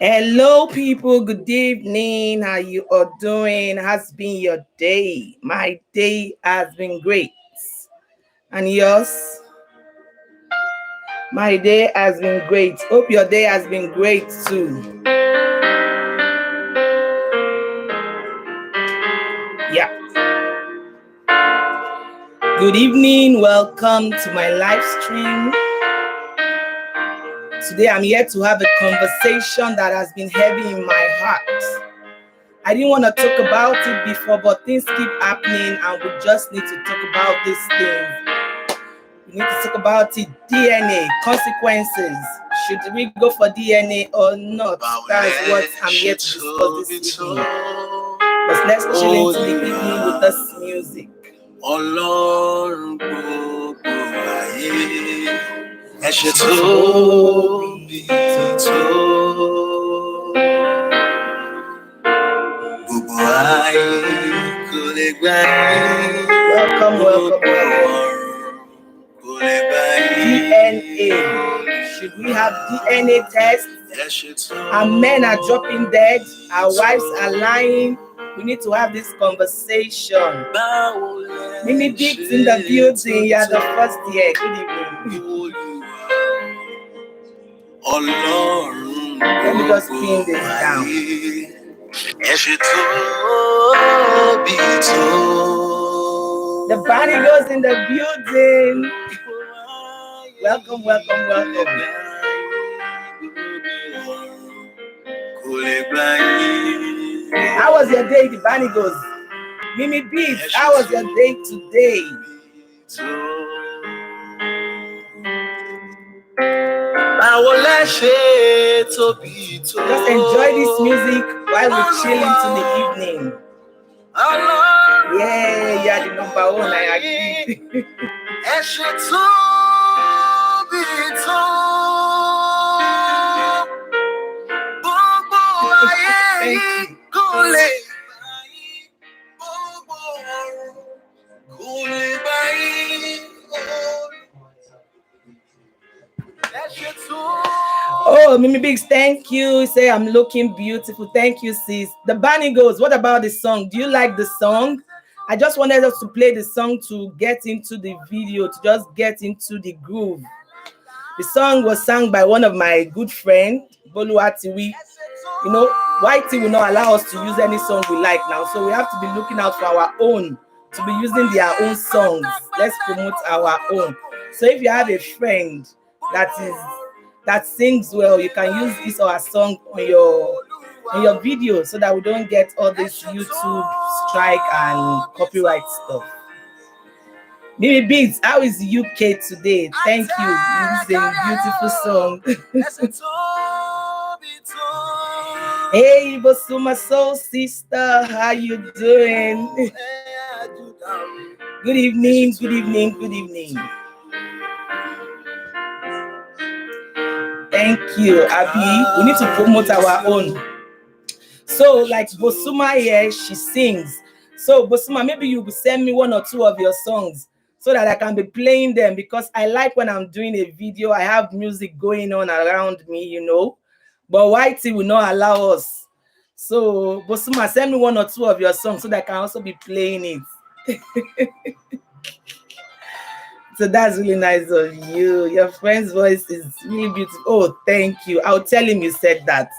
Hello, people. Good evening. How you all doing? Has been your day? My day has been great. And yours? My day has been great. Hope your day has been great too. Yeah. Good evening. Welcome to my live stream. Today I'm here to have a conversation that has been heavy in my heart. I didn't want to talk about it before, but things keep happening and we just need to talk about these things. We need to talk about it. DNA, consequences. Should we go for DNA or not? That's what I'm here to discuss this evening. But let's chill into the evening with this music. Ọlọ́run gbogbo ayé, ẹ ṣe tóbi tó. Gbogbo ayé kò lè gbà yín. Welcome. Kò lè gbà yín. DNA. Should we have DNA tests? Our men are dropping dead. Our wives are lying. We need to have this conversation. Mimi Dix in the building. You are the first here. Good evening. Let me just pin this down. The body goes in the building. Welcome. How was your day, the Bunny goes? Mimi Beats, how was your day today? Just enjoy this music while we chill into the evening. Yeah, you are the number one, I agree. Oh, Mimi Biggs, thank you. Say I'm looking beautiful. Thank you, sis. The Bunny goes, what about the song? Do you like the song? I just wanted us to play the song to get into the video, to just get into the groove. The song was sung by one of my good friends, Boluwatiwi. You know, YT will not allow us to use any song we like now, so we have to be looking out for our own, to be using their own songs. Let's promote our own. So if you have a friend that sings well, you can use this or a song on your video so that we don't get all this YouTube strike and copyright stuff. Mimi Beats, how is UK today? Thank you. This is a beautiful song. Hey, Bosuma Soul Sister, how you doing? Good evening. Thank you, Abby. We need to promote our own. So, like Bosuma here, she sings. So, Bosuma, maybe you will send me one or two of your songs so that I can be playing them, because I like when I'm doing a video, I have music going on around me, you know. But YT will not allow us. So, Bosuma, send me one or two of your songs so that I can also be playing it. So that's really nice of you. Your friend's voice is really beautiful. Oh, thank you. I'll tell him you said that.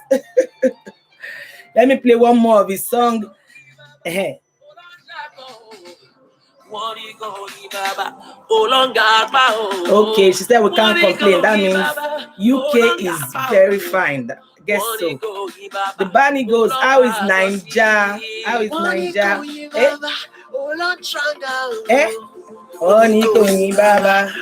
Let me play one more of his song. Okay, she said we can't complain. That means UK is very fine. Guess so. The Bunny goes, how is Naija? Oni baba.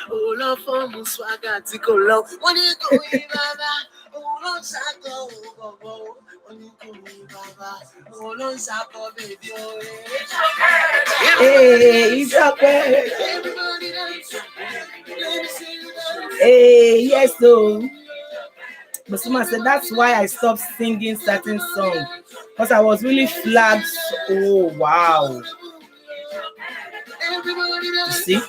Hey, it's okay. Hey, yes, so. Bosuma said that's why I stopped singing certain songs, because I was really flagged. Oh, wow. You see?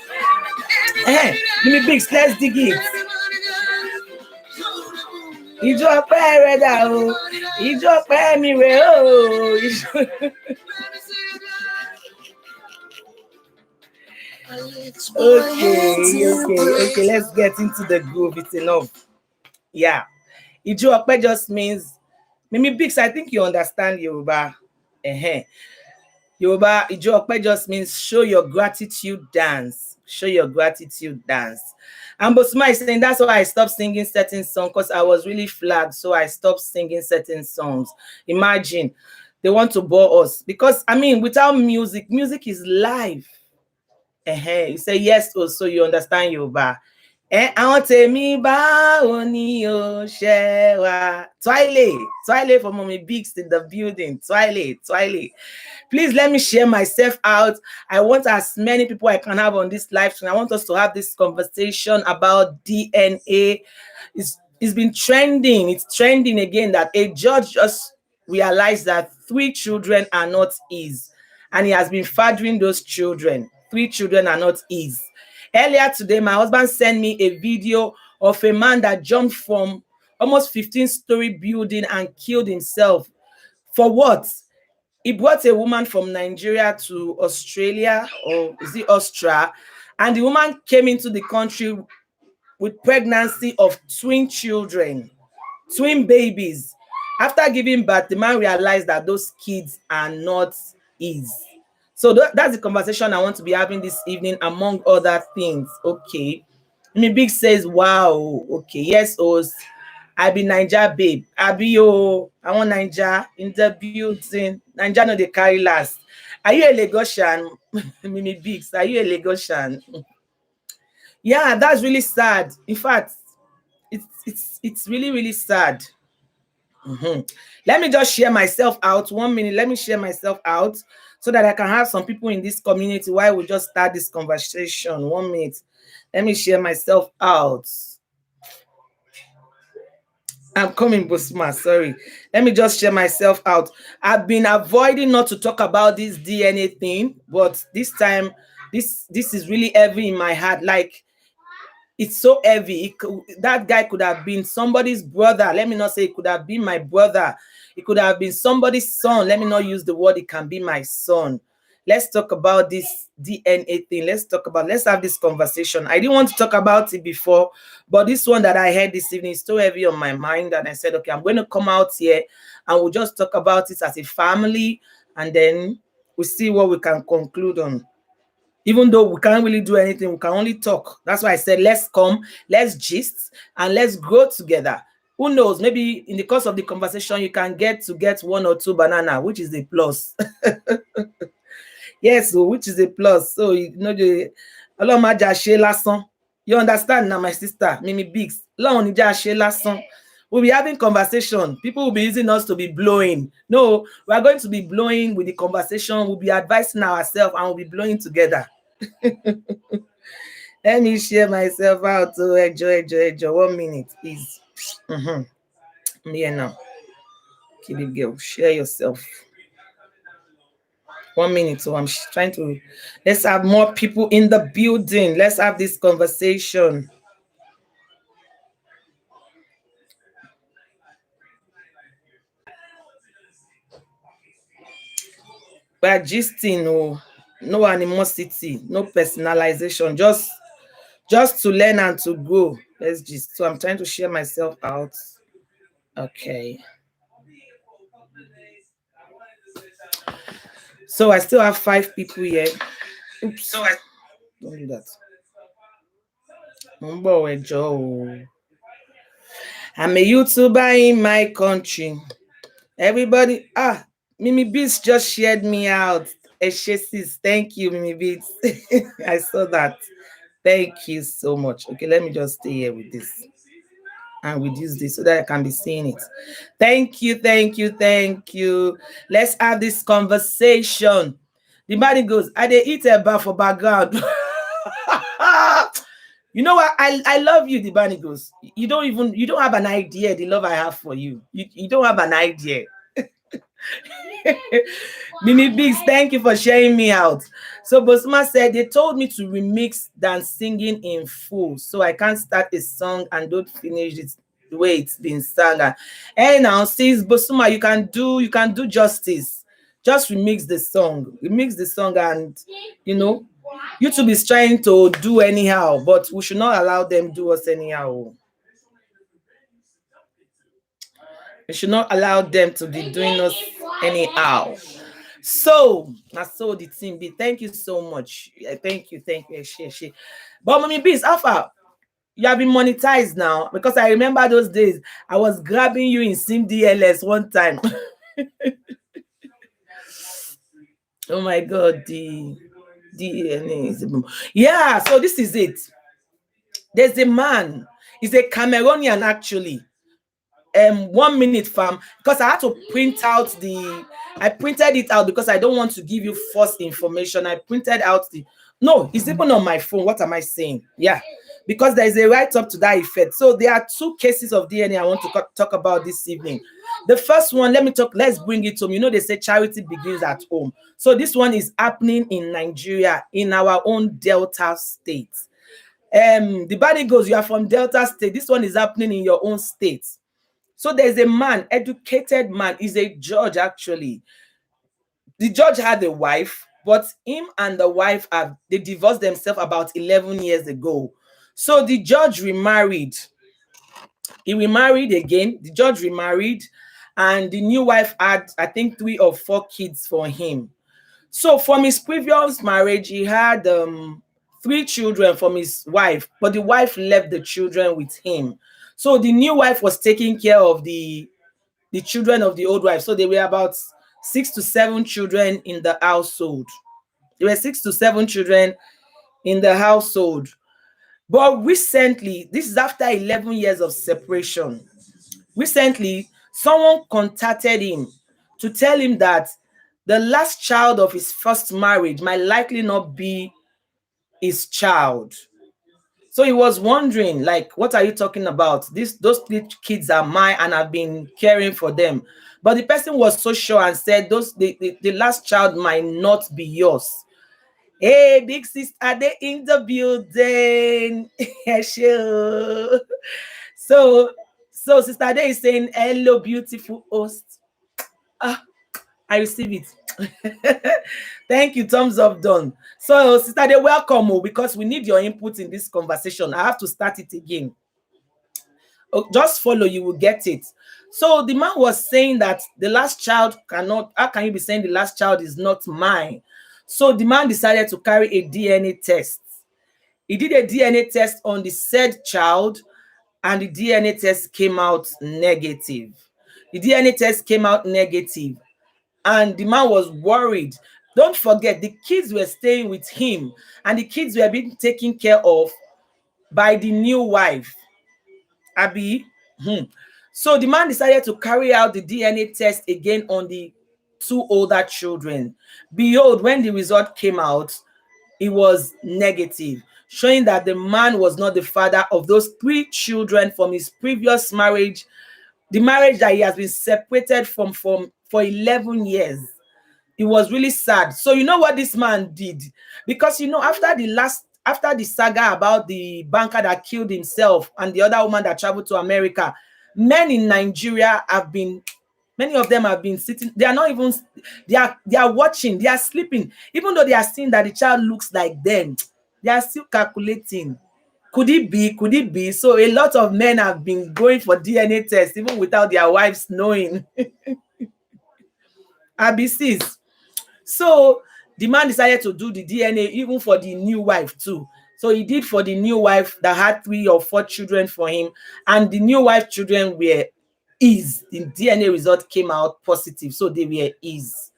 Hey, give me Biggs, let's dig it. Ijó ọpẹ́ rẹ̀ dà o. Ijó ọpẹ́ mi rè o. Okay. Let's get into the groove. It's enough. Yeah. Ijó ọpẹ́ just means, Mimi Biggs, I think you understand Yoruba. Yoruba, Ijó ọpẹ́ just means show your gratitude dance. Show your gratitude dance. And Bosma is saying that's why I stopped singing certain songs, because I was really flagged. So I stopped singing certain songs. Imagine they want to bore us, because I mean, without music is live. You say yes, also you understand Yoruba. Àwọn tèmi báwo ni o ṣe wà. Twile for Mommy Biggs in the building. Twile. Please let me share myself out. I want as many people I can have on this live stream. I want us to have this conversation about DNA. It's been trending. It's trending again that a judge just realized that 3 children are not his. And he has been fathering those children. 3 children are not his. Earlier today, my husband sent me a video of a man that jumped from almost 15-story building and killed himself. For what? He brought a woman from Nigeria to Australia, or is it Austria? And the woman came into the country with pregnancy of twin children, twin babies. After giving birth, the man realized that those kids are not his. So that's the conversation I want to be having this evening, among other things. Okay. Mimi Big says, wow. Okay. Yes, Oz. I be Naija babe. I be yo. I want Naija in the building. Naija no dey carry last. Are you a Lagosian? Mimi Biggs, are you a Lagosian? Yeah, that's really sad. In fact, it's really, really sad. Let me just share myself out. 1 minute. Let me share myself out so that I can have some people in this community while we just start this conversation. 1 minute. Let me share myself out. I'm coming, Bosma. Sorry. Let me just share myself out. I've been avoiding not to talk about this DNA thing, but this time, this is really heavy in my heart. Like, it's so heavy. That guy could have been somebody's brother. Let me not say it could have been my brother. It could have been somebody's son. Let me not use the word it can be my son. Let's talk about this DNA thing. Let's have this conversation. I didn't want to talk about it before, but this one that I heard this evening is so heavy on my mind. And I said, okay, I'm going to come out here and we'll just talk about it as a family. And then we'll see what we can conclude on. Even though we can't really do anything, we can only talk. That's why I said, let's come, let's gist, and let's grow together. Who knows? Maybe in the course of the conversation, you can get 1 or 2 banana, which is a plus. Yes, so which is a plus. So you know you understand now, my sister, Mimi Biggs. We'll be having conversation. People will be using us to be blowing. No, we are going to be blowing with the conversation. We'll be advising ourselves and we'll be blowing together. Let me share myself out to enjoy. 1 minute, please. Yeah, now. Kitty girl, share yourself. 1 minute. So I'm trying to, let's have more people in the building. Let's have this conversation. We're gisting, no animosity, no personalization, just to learn and to grow. Let's gist. So I'm trying to share myself out. Okay. So I still have 5 people here. Oops. Don't do that. I'm a YouTuber in my country. Everybody, Mimi Beats just shared me out. Thank you, Mimi Beats. I saw that. Thank you so much. Okay, let me just stay here with this and reduce this so that I can be seeing it. Thank you. Let's have this conversation. The body goes, I they eat a bar for background. You know what? I love you, the bunny goes. You don't have an idea the love I have for you. You don't have an idea. Mimi Biggs, thank you for sharing me out. So Bosma said they told me to remix than singing in full, so I can't start a song and don't finish it. the way it's been sung. Hey now, sis Bosuma, you can do justice. Just remix the song. Remix the song, and you know, YouTube is trying to do anyhow, but we should not allow them do us anyhow. We should not allow them to be doing us anyhow. So that's so the team be. Thank you so much. Thank you, she. But mommy bees, Alpha, you have been monetized now, because I remember those days I was grabbing you in SimDLS one time. Oh my god, the DNA. Yeah, so this is it. There's a man, he's a Cameroonian actually. 1 minute fam, because I had to print out I printed it out because I don't want to give you false information. I printed out no, it's even on my phone. What am I saying? Yeah, because there is a write-up to that effect. So there are 2 cases of DNA I want to talk about this evening. The first one, let's bring it home. You know, they say charity begins at home. So this one is happening in Nigeria, in our own Delta state. The body goes, you are from Delta state. This one is happening in your own state. So there's a man, educated man, he's a judge actually. The judge had a wife, but him and the wife they divorced themselves about 11 years ago. So the judge remarried. He remarried again. The judge remarried, and the new wife had, I think, 3 or 4 kids for him. So from his previous marriage, he had 3 children from his wife, but the wife left the children with him. So the new wife was taking care of the children of the old wife. So there were about 6 to 7 children in the household. There were 6 to 7 children in the household. But recently, this is after 11 years of separation. Recently, someone contacted him to tell him that the last child of his first marriage might likely not be his child. So he was wondering, like, what are you talking about? Those 3 kids are mine and I've been caring for them. But the person was so sure and said, the last child might not be yours. Hey, big sis, are they in the building? So Sister Ade is saying, hello, beautiful host. I receive it. Thank you. Thumbs up done. So, Sister Ade, welcome, because we need your input in this conversation. I have to start it again. Just follow, you will get it. So the man was saying that the last child cannot, how can you be saying the last child is not mine? So the man decided to carry a DNA test. He did a DNA test on the said child, and the DNA test came out negative. The DNA test came out negative, and the man was worried. Don't forget, the kids were staying with him, and the kids were being taken care of by the new wife, Abby. So the man decided to carry out the DNA test again on the 2 older children. Behold, when the result came out, it was negative, showing that the man was not the father of those 3 children from his previous marriage, the marriage that he has been separated from for 11 years. It was really sad. So you know what this man did? Because you know, after the saga about the banker that killed himself and the other woman that traveled to America, men in Nigeria many of them have been sitting. They are not even, they are watching, they are sleeping. Even though they are seeing that the child looks like them, they are still calculating. Could it be? Could it be? So a lot of men have been going for DNA tests even without their wives knowing. ABCs. So the man decided to do the DNA even for the new wife too. So he did for the new wife that had 3 or 4 children for him, and the new wife children were his. The DNA result came out positive, so they were his.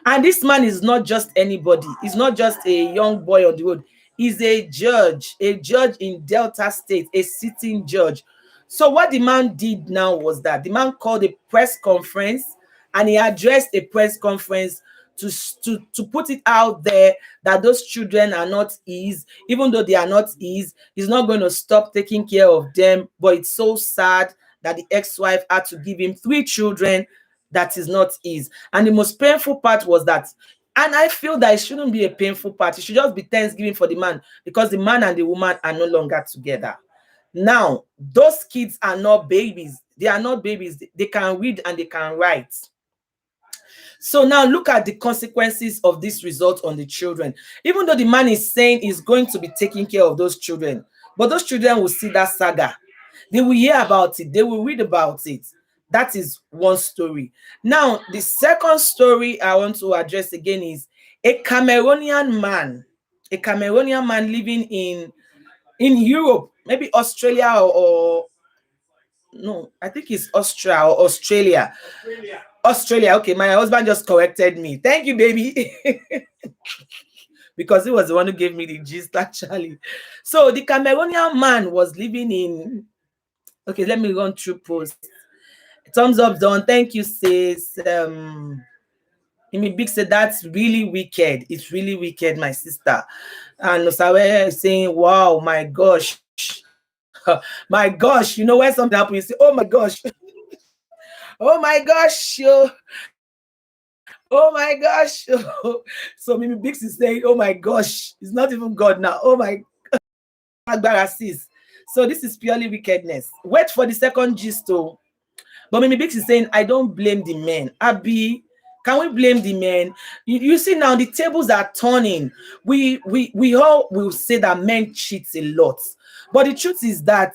And this man is not just anybody. He's not just a young boy on the road. He's a judge in Delta State, a sitting judge. So what the man did now was that the man called a press conference, and he addressed a press conference to put it out there that those children are not his. Even though they are not his, he's not going to stop taking care of them. But it's so sad that the ex-wife had to give him 3 children that is not his. And the most painful part was that, and I feel that it shouldn't be a painful part. It should just be Thanksgiving for the man, because the man and the woman are no longer together. Now, those kids are not babies. They are not babies. They can read and they can write. So now look at the consequences of this result on the children. Even though the man is saying he's going to be taking care of those children, but those children will see that saga. They will hear about it. They will read about it. That is one story. Now, the second story I want to address again is a Cameroonian man living in Europe, maybe Australia or no, I think it's Austria or Australia. Australia. Okay, my husband just corrected me. Thank you, baby. Because he was the one who gave me the gist, actually. So the Cameroonian man was living in. Okay, let me run through post. Thumbs up, Don. Thank you, sis. Imi Big said that's really wicked. It's really wicked, my sister. And Osawe is saying, wow, my gosh. My gosh, you know when something happens, you say, oh my gosh. Oh my gosh, yo. Oh my gosh. So Mimi Bix is saying, oh my gosh, it's not even God now. Oh my God. So this is purely wickedness. Wait for the second gist though. But Mimi Bix is saying, I don't blame the men. Abby, can we blame the men? You see now the tables are turning. We all will say that men cheat a lot. But the truth is that,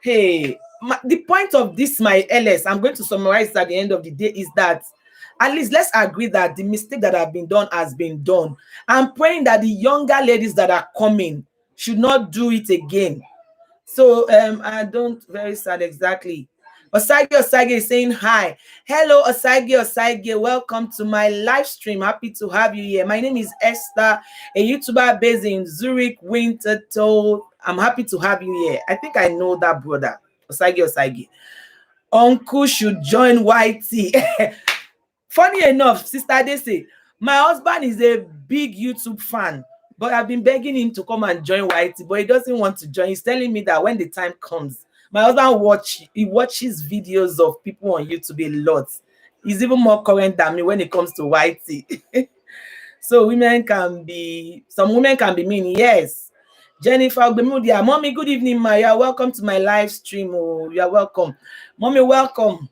hey, the point of this, my LS, I'm going to summarize at the end of the day, is that at least let's agree that the mistake that have been done has been done. I'm praying that the younger ladies that are coming should not do it again. So I don't very sad exactly. Osage is saying hi. Hello, Osage. Welcome to my live stream. Happy to have you here. My name is Esther, a YouTuber based in Zurich, Winterthur. I'm happy to have you here. I think I know that brother. Osage. Uncle should join YT. Funny enough, Sister they say, my husband is a big YouTube fan, but I've been begging him to come and join YT, but he doesn't want to join. He's telling me that when the time comes, my husband watches videos of people on YouTube a lot. He's even more current than me when it comes to YT. So some women can be mean, yes. Jennifer Bemudia, Mommy, good evening, ma. You are welcome to my live stream. Oh, you are welcome. Mommy, welcome.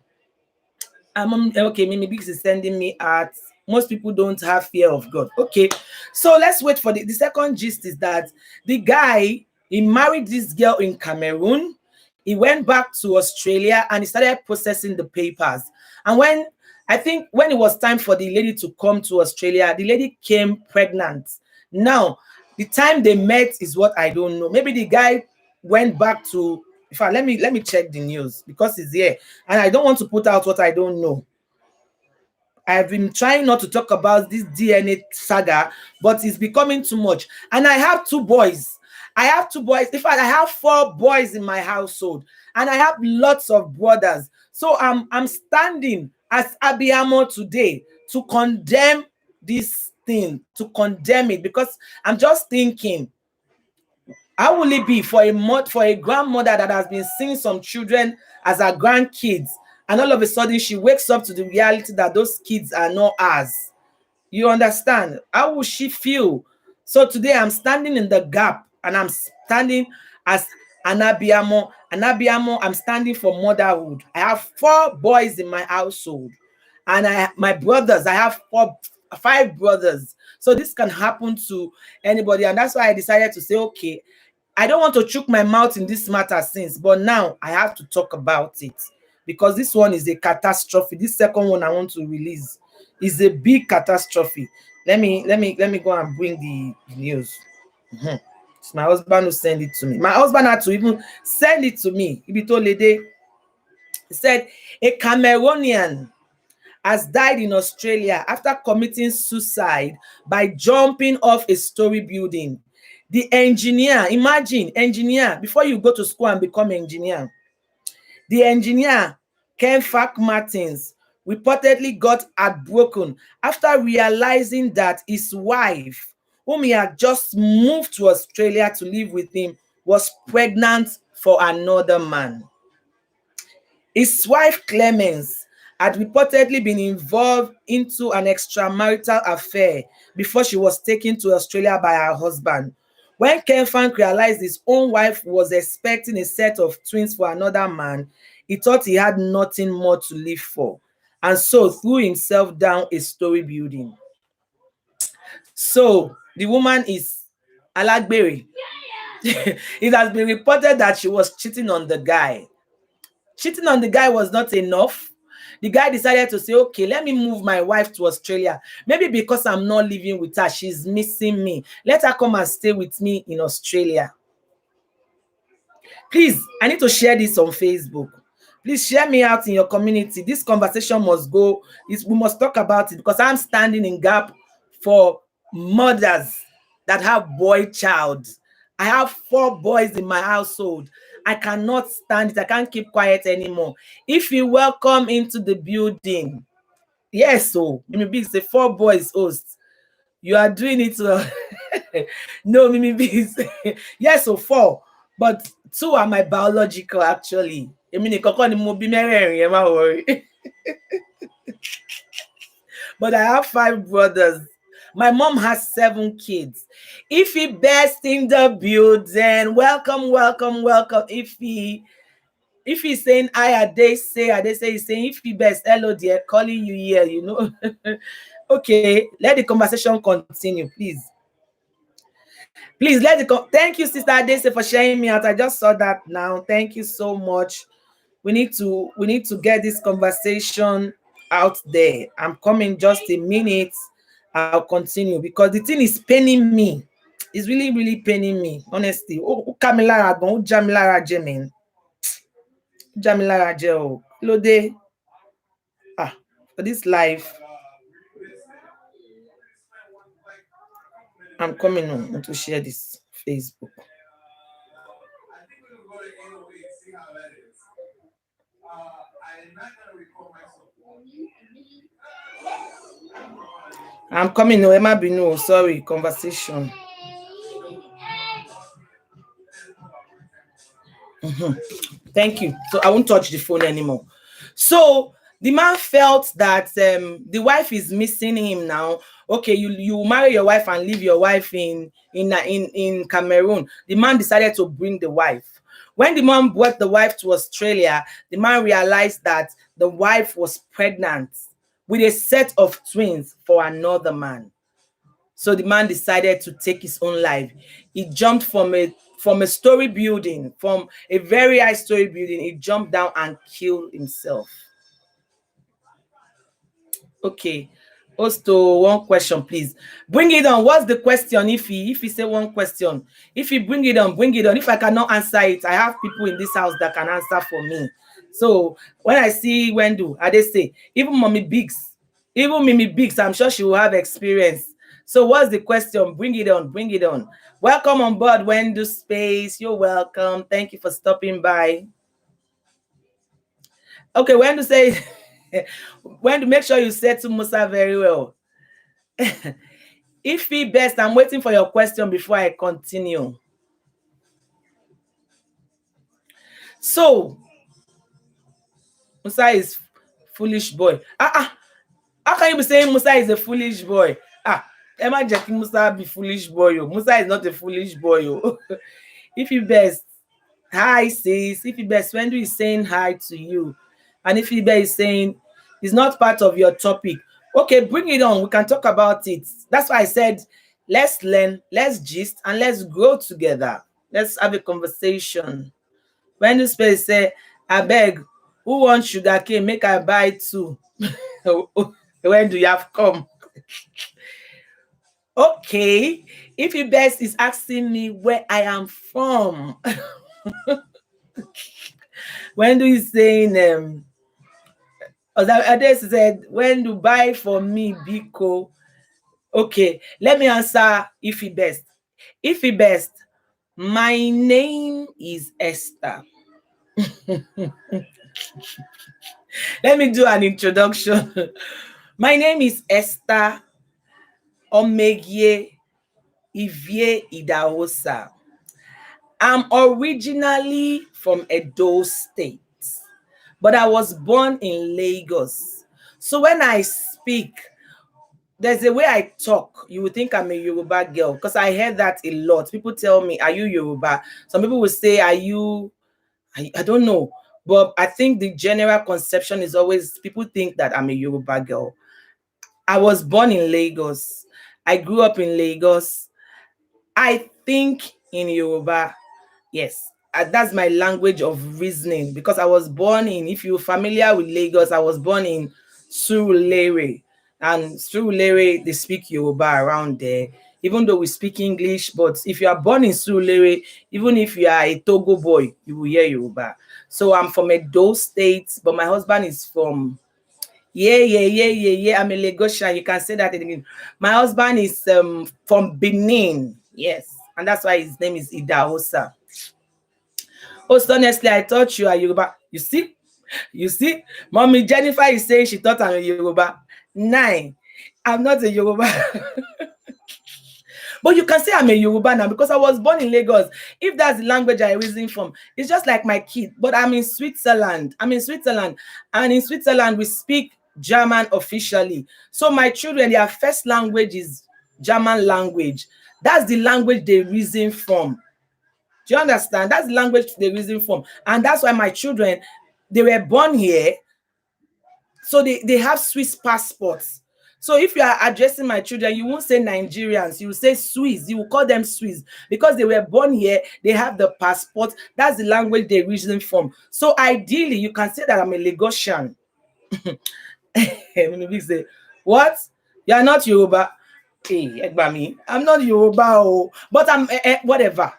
Okay, Mimi Biggs is sending me at most people don't have fear of God. Okay, so let's wait for the second gist is that the guy, he married this girl in Cameroon. He went back to Australia and he started processing the papers. And when it was time for the lady to come to Australia, the lady came pregnant. Now, the time they met is what I don't know. Maybe the guy went back to, in fact, let me check the news because it's here. And I don't want to put out what I don't know. I've been trying not to talk about this DNA saga, but it's becoming too much. And I have two boys. In fact, I have 4 boys in my household, and I have lots of brothers. So I'm standing as Abiyamo today to condemn this thing, to condemn it, because I'm just thinking, how will it be for a grandmother that has been seeing some children as her grandkids, and all of a sudden she wakes up to the reality that those kids are not ours? You understand? How will she feel? So today I'm standing in the gap, and I'm standing as Anabiamo. I'm standing for motherhood. I have 4 boys in my household, and my brothers, I have 5 brothers. So this can happen to anybody, and that's why I decided to say, okay, I don't want to choke my mouth in this matter since, but now I have to talk about it because this one is a catastrophe. This second one I want to release is a big catastrophe. Let me go and bring the news. It's my husband who sent it to me. My husband had to even send it to me. He said a Cameroonian has died in Australia after committing suicide by jumping off a story building. The engineer, imagine, engineer, before you go to school and become engineer, the engineer, Ken Fack Martins, reportedly got heartbroken after realizing that his wife, whom he had just moved to Australia to live with him, was pregnant for another man. His wife, Clemens, had reportedly been involved into an extramarital affair before she was taken to Australia by her husband. When Ken Frank realized his own wife was expecting a set of twins for another man, he thought he had nothing more to live for, and so threw himself down a story building. So the woman is Alagbere. It has been reported that she was cheating on the guy. Cheating on the guy was not enough. The guy decided to say, okay, let me move my wife to Australia. Maybe because I'm not living with her, she's missing me. Let her come and stay with me in Australia. Please, I need to share this on Facebook. Please share me out in your community. This conversation must go. We must talk about it, because I'm standing in gap for mothers that have boy child. I have 4 boys in my household. I cannot stand it. I can't keep quiet anymore. If you welcome into the building, yes, so Mimi Big say 4 boys host. You are doing it. No, Mimi Big say yes, so 4, but 2 are my biological actually. I mean, don't worry. But I have 5 brothers. My mom has 7 kids. Ify best in the building. Welcome, welcome, welcome. Ify saying I say he's saying Ify best. Hello, dear, calling you here, you know. Okay, let the conversation continue, please. Please thank you, Sister Adese, for sharing me out. I just saw that now. Thank you so much. We need to get this conversation out there. I'm coming just a minute. I'll continue because the thing is paining me. It's really, really paining me, honestly. Kamilara gon, Jamilara Jemin. Jamilara Jeo. Lode. For this life. I'm coming on to share this Facebook. I'm coming, no, Emma Binu, sorry, conversation. Thank you. So I won't touch the phone anymore. So the man felt that the wife is missing him now. Okay, you marry your wife and leave your wife in Cameroon. The man decided to bring the wife. When the man brought the wife to Australia, the man realized that the wife was pregnant with a set of twins for another man. So the man decided to take his own life. He jumped from a story building, from a very high story building. He jumped down and killed himself. Okay. Also, one question, please. Bring it on. What's the question? If he say one question, if you bring it on, bring it on. If I cannot answer it, I have people in this house that can answer for me. So when I see Wendu, they say, even Mommy Biggs, even Mimi Biggs, I'm sure she will have experience. So what's the question? Bring it on, bring it on. Welcome on board, Wendu Space. You're welcome. Thank you for stopping by. Okay, Wendu say, Wendu, make sure you say to Musa very well. Ify best, I'm waiting for your question before I continue. So, Musa is foolish boy. How can you be saying Musa is a foolish boy? Emma Jackie Musa be foolish boy. Musa is not a foolish boy. Ify best, hi sis. Ify best, Wendu is saying hi to you. And Ify best is saying it's not part of your topic. Okay, bring it on. We can talk about it. That's why I said, let's learn, let's gist, and let's grow together. Let's have a conversation. When the space say, I beg, who wants sugar cane? Make I buy 2. When do you have come? Okay, Ify best is asking me where I am from. When do you saying Ades said, when do buy for me, Biko? Okay, let me answer Ify best. Ify best, my name is Esther. Let me do an introduction. My name is Esther Omegie Ivie Idahosa. I'm originally from Edo State, but I was born in Lagos. So when I speak, there's a way I talk. You would think I'm a Yoruba girl because I heard that a lot. People tell me, "Are you Yoruba?" Some people will say, "Are you?" I don't know, but I think the general conception is always people think that I'm a Yoruba girl. I was born in Lagos. I grew up in Lagos. I think in Yoruba. Yes, that's my language of reasoning because I was born in, if you're familiar with Lagos, I was born in Surulere. And Surulere, they speak Yoruba around there, even though we speak English. But if you are born in Surulere, even if you are a Togo boy, you will hear Yoruba. So I'm from Edo State, but my husband is from, yeah. I'm a Lagosian. You can say that again. My husband is from Benin. Yes. And that's why his name is Idahosa. Most honestly, I thought you are Yoruba. You see, Mommy Jennifer is saying she thought I'm a Yoruba. 9. I'm not a Yoruba. But you can say I'm a Yoruba now because I was born in Lagos. If that's the language I reason from, it's just like my kid. But I'm in Switzerland. And in Switzerland, we speak German officially. So my children, their first language is German language. That's the language they reason from. Do you understand? That's the language they reason from. And that's why my children, they were born here. So they have Swiss passports. So if you are addressing my children, you won't say Nigerians, you will say Swiss. You will call them Swiss because they were born here. They have the passport. That's the language they reason from. So ideally, you can say that I'm a Lagosian. Say, what? You are not Yoruba. Hey, I'm not Yoruba, but I'm whatever.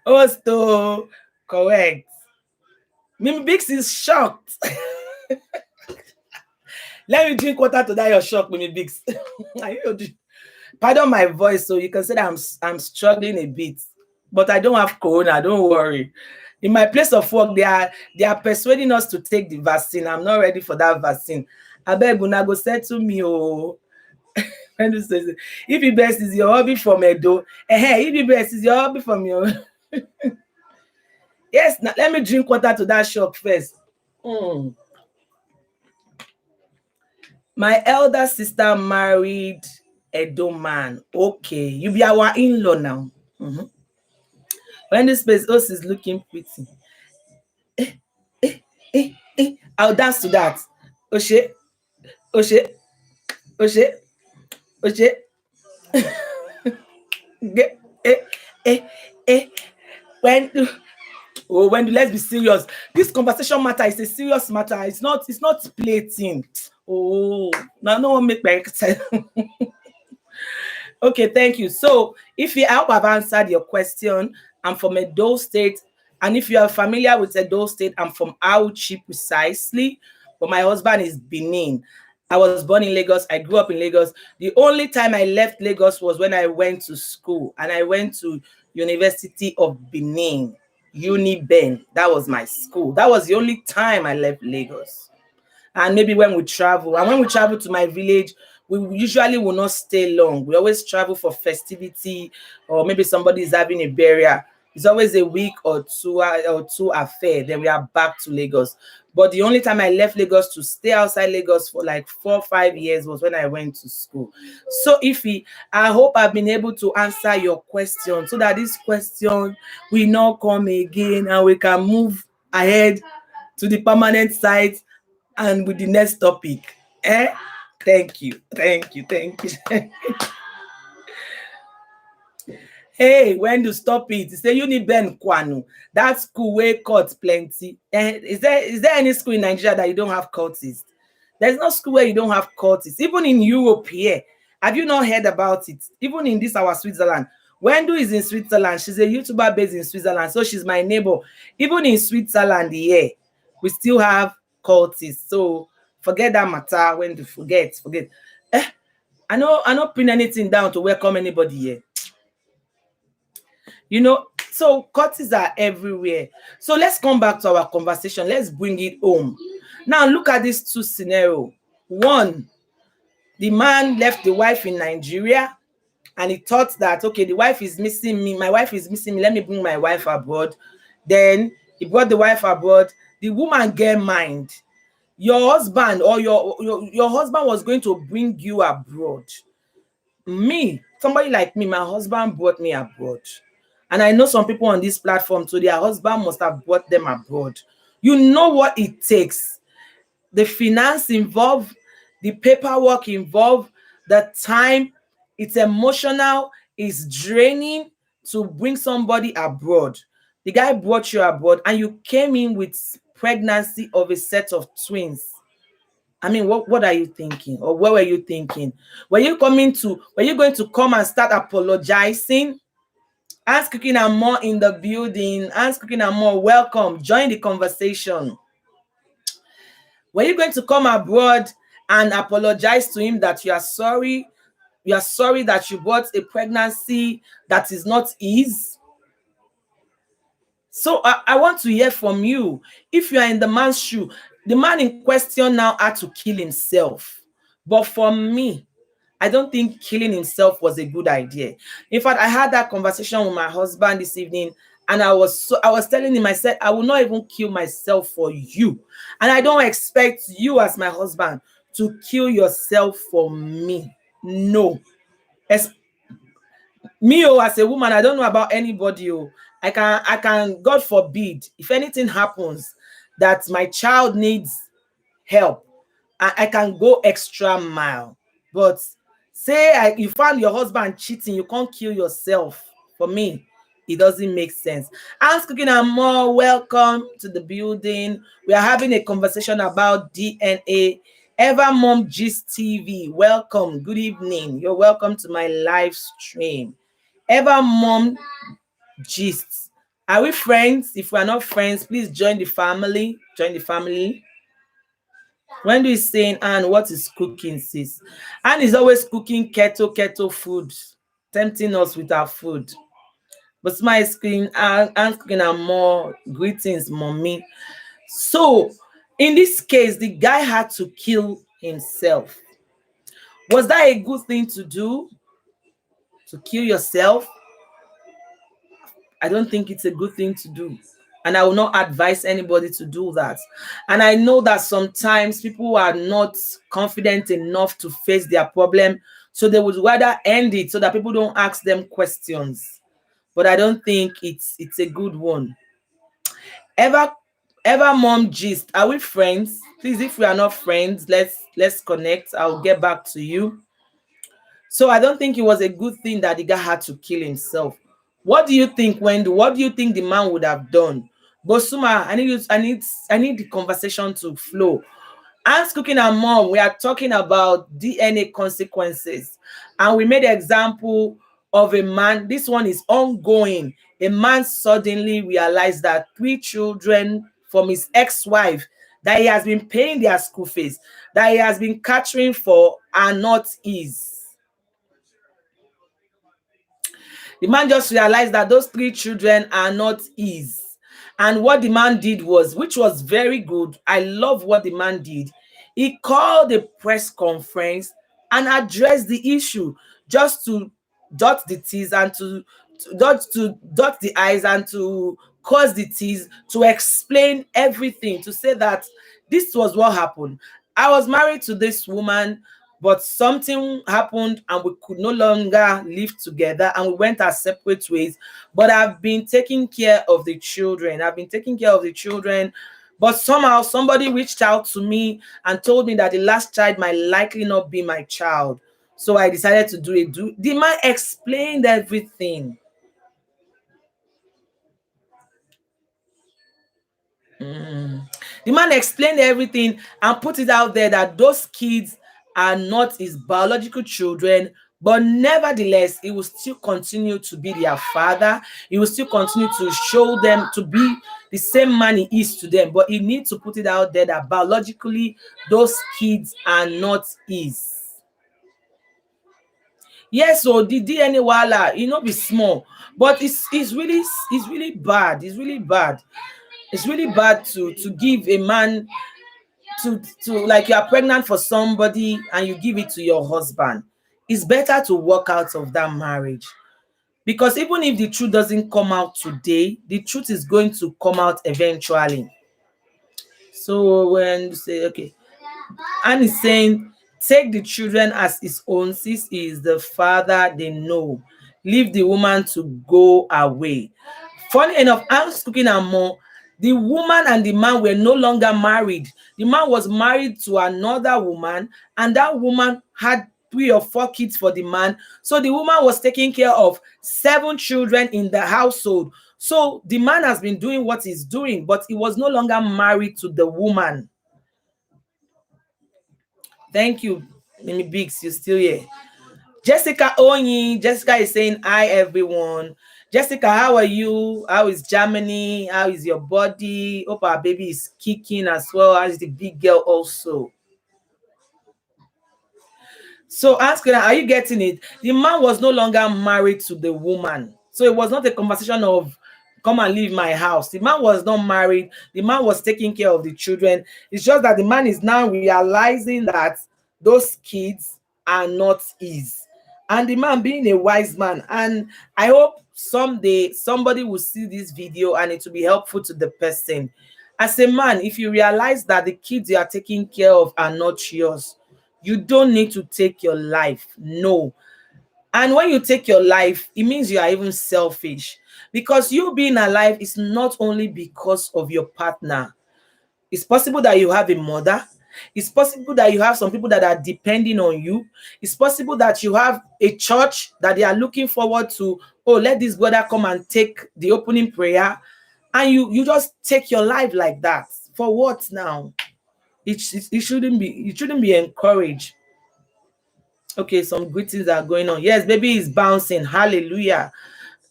Oh, correct. Mimi Bix is shocked. Let me drink water to that your shock, Mimi Bix. Pardon my voice, so you can say that I'm struggling a bit, but I don't have corona. Don't worry. In my place of work, they are persuading us to take the vaccine. I'm not ready for that vaccine. I beg una go settle me, oh. If the best is your hobby from Edo, if the best is your hobby from your yes. Now let me drink water to that shock first. My elder sister married Edo man. Okay, you be our in-law now. When this place host is looking pretty, I'll dance to that. Oshe. When let's be serious. This conversation matter is a serious matter. It's not plating. Oh, now no one make my excited. Okay, thank you. So if I hope I've answered your question. I'm from Edo State. And if you are familiar with Edo State, I'm from Auchi precisely. But my husband is Benin. I was born in Lagos. I grew up in Lagos. The only time I left Lagos was when I went to school. And I went to University of Benin, UniBen. That was my school. That was the only time I left Lagos. And maybe when we travel. And when we travel to my village, we usually will not stay long. We always travel for festivity, or maybe somebody is having a burial. It's always a week or two affair. Then we are back to Lagos. But the only time I left Lagos to stay outside Lagos for like 4 or 5 years was when I went to school. So Ify, I hope I've been able to answer your question so that this question will not come again and we can move ahead to the permanent site and with the next topic. Thank you. Hey, when to stop it? You say UniBen Kwanu. That school where court plenty. Is there any school in Nigeria that you don't have cultists? There's no school where you don't have cultists. Even in Europe here, have you not heard about it? Even in this our Switzerland. Wendu is in Switzerland. She's a YouTuber based in Switzerland, so she's my neighbor. Even in Switzerland here, we still have cultists. So forget that matter. When to forget. I not pin anything down to welcome anybody here. So cultists are everywhere. So let's come back to our conversation. Let's bring it home. Now look at these two scenarios. One, the man left the wife in Nigeria and he thought that, okay, the wife is missing me. My wife is missing me. Let me bring my wife abroad. Then he brought the wife abroad. The woman get mind. your husband or your husband was going to bring you abroad. Me, somebody like me, my husband brought me abroad. And I know some people on this platform, so their husband must have brought them abroad. You know what it takes. The finance involved, the paperwork involved, the time, it's emotional, it's draining to bring somebody abroad. The guy brought you abroad and you came in with pregnancy of a set of twins. I mean, what are you thinking? Or what were you thinking? Were you going to come and start apologizing? Ask Cooking and More in the building. Ask Cooking and More, welcome. Join the conversation. Were you going to come abroad and apologize to him that you are sorry? You are sorry that you brought a pregnancy that is not his? So I want to hear from you. If you are in the man's shoe, the man in question now had to kill himself. But for me, I don't think killing himself was a good idea. In fact, I had that conversation with my husband this evening, and I was telling him, I said, I will not even kill myself for you. And I don't expect you as my husband to kill yourself for me. No. Me, as a woman, I don't know about anybody. I can, God forbid, if anything happens that my child needs help, I can go extra mile. But say you found your husband cheating, you can't kill yourself. For me, it doesn't make sense. Ask Cooking and More, welcome to the building. We are having a conversation about DNA. Ever Mom Gist TV, welcome. Good evening. You're welcome to my live stream. Ever Mom Gist. Are we friends? If we are not friends, please join the family. Join the family. Wendy is saying, Anne, what is cooking, sis? Anne is always cooking keto food, tempting us with our food. But my screen, Anne Cooking and More, greetings, mommy. So, in this case, the guy had to kill himself. Was that a good thing to do? To kill yourself? I don't think it's a good thing to do. And I will not advise anybody to do that. And I know that sometimes people are not confident enough to face their problem, so they would rather end it so that people don't ask them questions. But I don't think it's a good one. Ever Mom Gist, are we friends? Please, if we are not friends, let's connect. I'll get back to you. So I don't think it was a good thing that the guy had to kill himself. What do you think, Wendy? What do you think the man would have done? Bosuma, I need the conversation to flow. Ask Cooking and Mom, we are talking about DNA consequences. And we made an example of a man. This one is ongoing. A man suddenly realized that 3 children from his ex-wife that he has been paying their school fees, that he has been catering for, are not his. The man just realized that those 3 children are not his. And what the man did was, which was very good, I love what the man did. He called a press conference and addressed the issue, just to dot the T's and to dot the I's and to cross the T's, to explain everything, to say that this was what happened. I was married to this woman, but something happened and we could no longer live together and we went our separate ways. But I've been taking care of the children. But somehow somebody reached out to me and told me that the last child might likely not be my child. So I decided to do it. The man explained everything. The man explained everything and put it out there that those kids are not his biological children, but nevertheless, he will still continue to be their father. He will still continue to show them to be the same man he is to them. But he needs to put it out there that biologically, those kids are not his. Yes, so the DNA wala, be small, but it's really bad. It's really bad. It's really bad to give a man to like, you are pregnant for somebody and you give it to your husband. It's better to walk out of that marriage, because even if the truth doesn't come out today, the truth is going to come out eventually. So when you say, okay, and he's saying, take the children as his own, since he is the father they know. Leave the woman to go away. Funny enough, Anne's Cooking and More, the woman and the man were no longer married. The man was married to another woman, and that woman had 3 or 4 kids for the man. So the woman was taking care of 7 children in the household. So the man has been doing what he's doing, but he was no longer married to the woman. Thank you, Mimi Biggs. You're still here. Jessica Onyi. Jessica is saying, hi, everyone. Jessica, how are you? How is Germany? How is your body? Hope our baby is kicking as well as the big girl also. So ask her, are you getting it? The man was no longer married to the woman. So it was not a conversation of come and leave my house. The man was not married. The man was taking care of the children. It's just that the man is now realizing that those kids are not his. And the man being a wise man. And I hope someday somebody will see this video and it will be helpful to the person. As a man, if you realize that the kids you are taking care of are not yours, you don't need to take your life. No. And when you take your life, it means you are even selfish. Because you being alive is not only because of your partner. It's possible that you have a mother. It's possible that you have some people that are depending on you. It's possible that you have a church that they are looking forward to. Oh, let this brother come and take the opening prayer. And you just take your life like that. For what now? It shouldn't be encouraged. Okay, some greetings are going on. Yes, baby is bouncing. Hallelujah.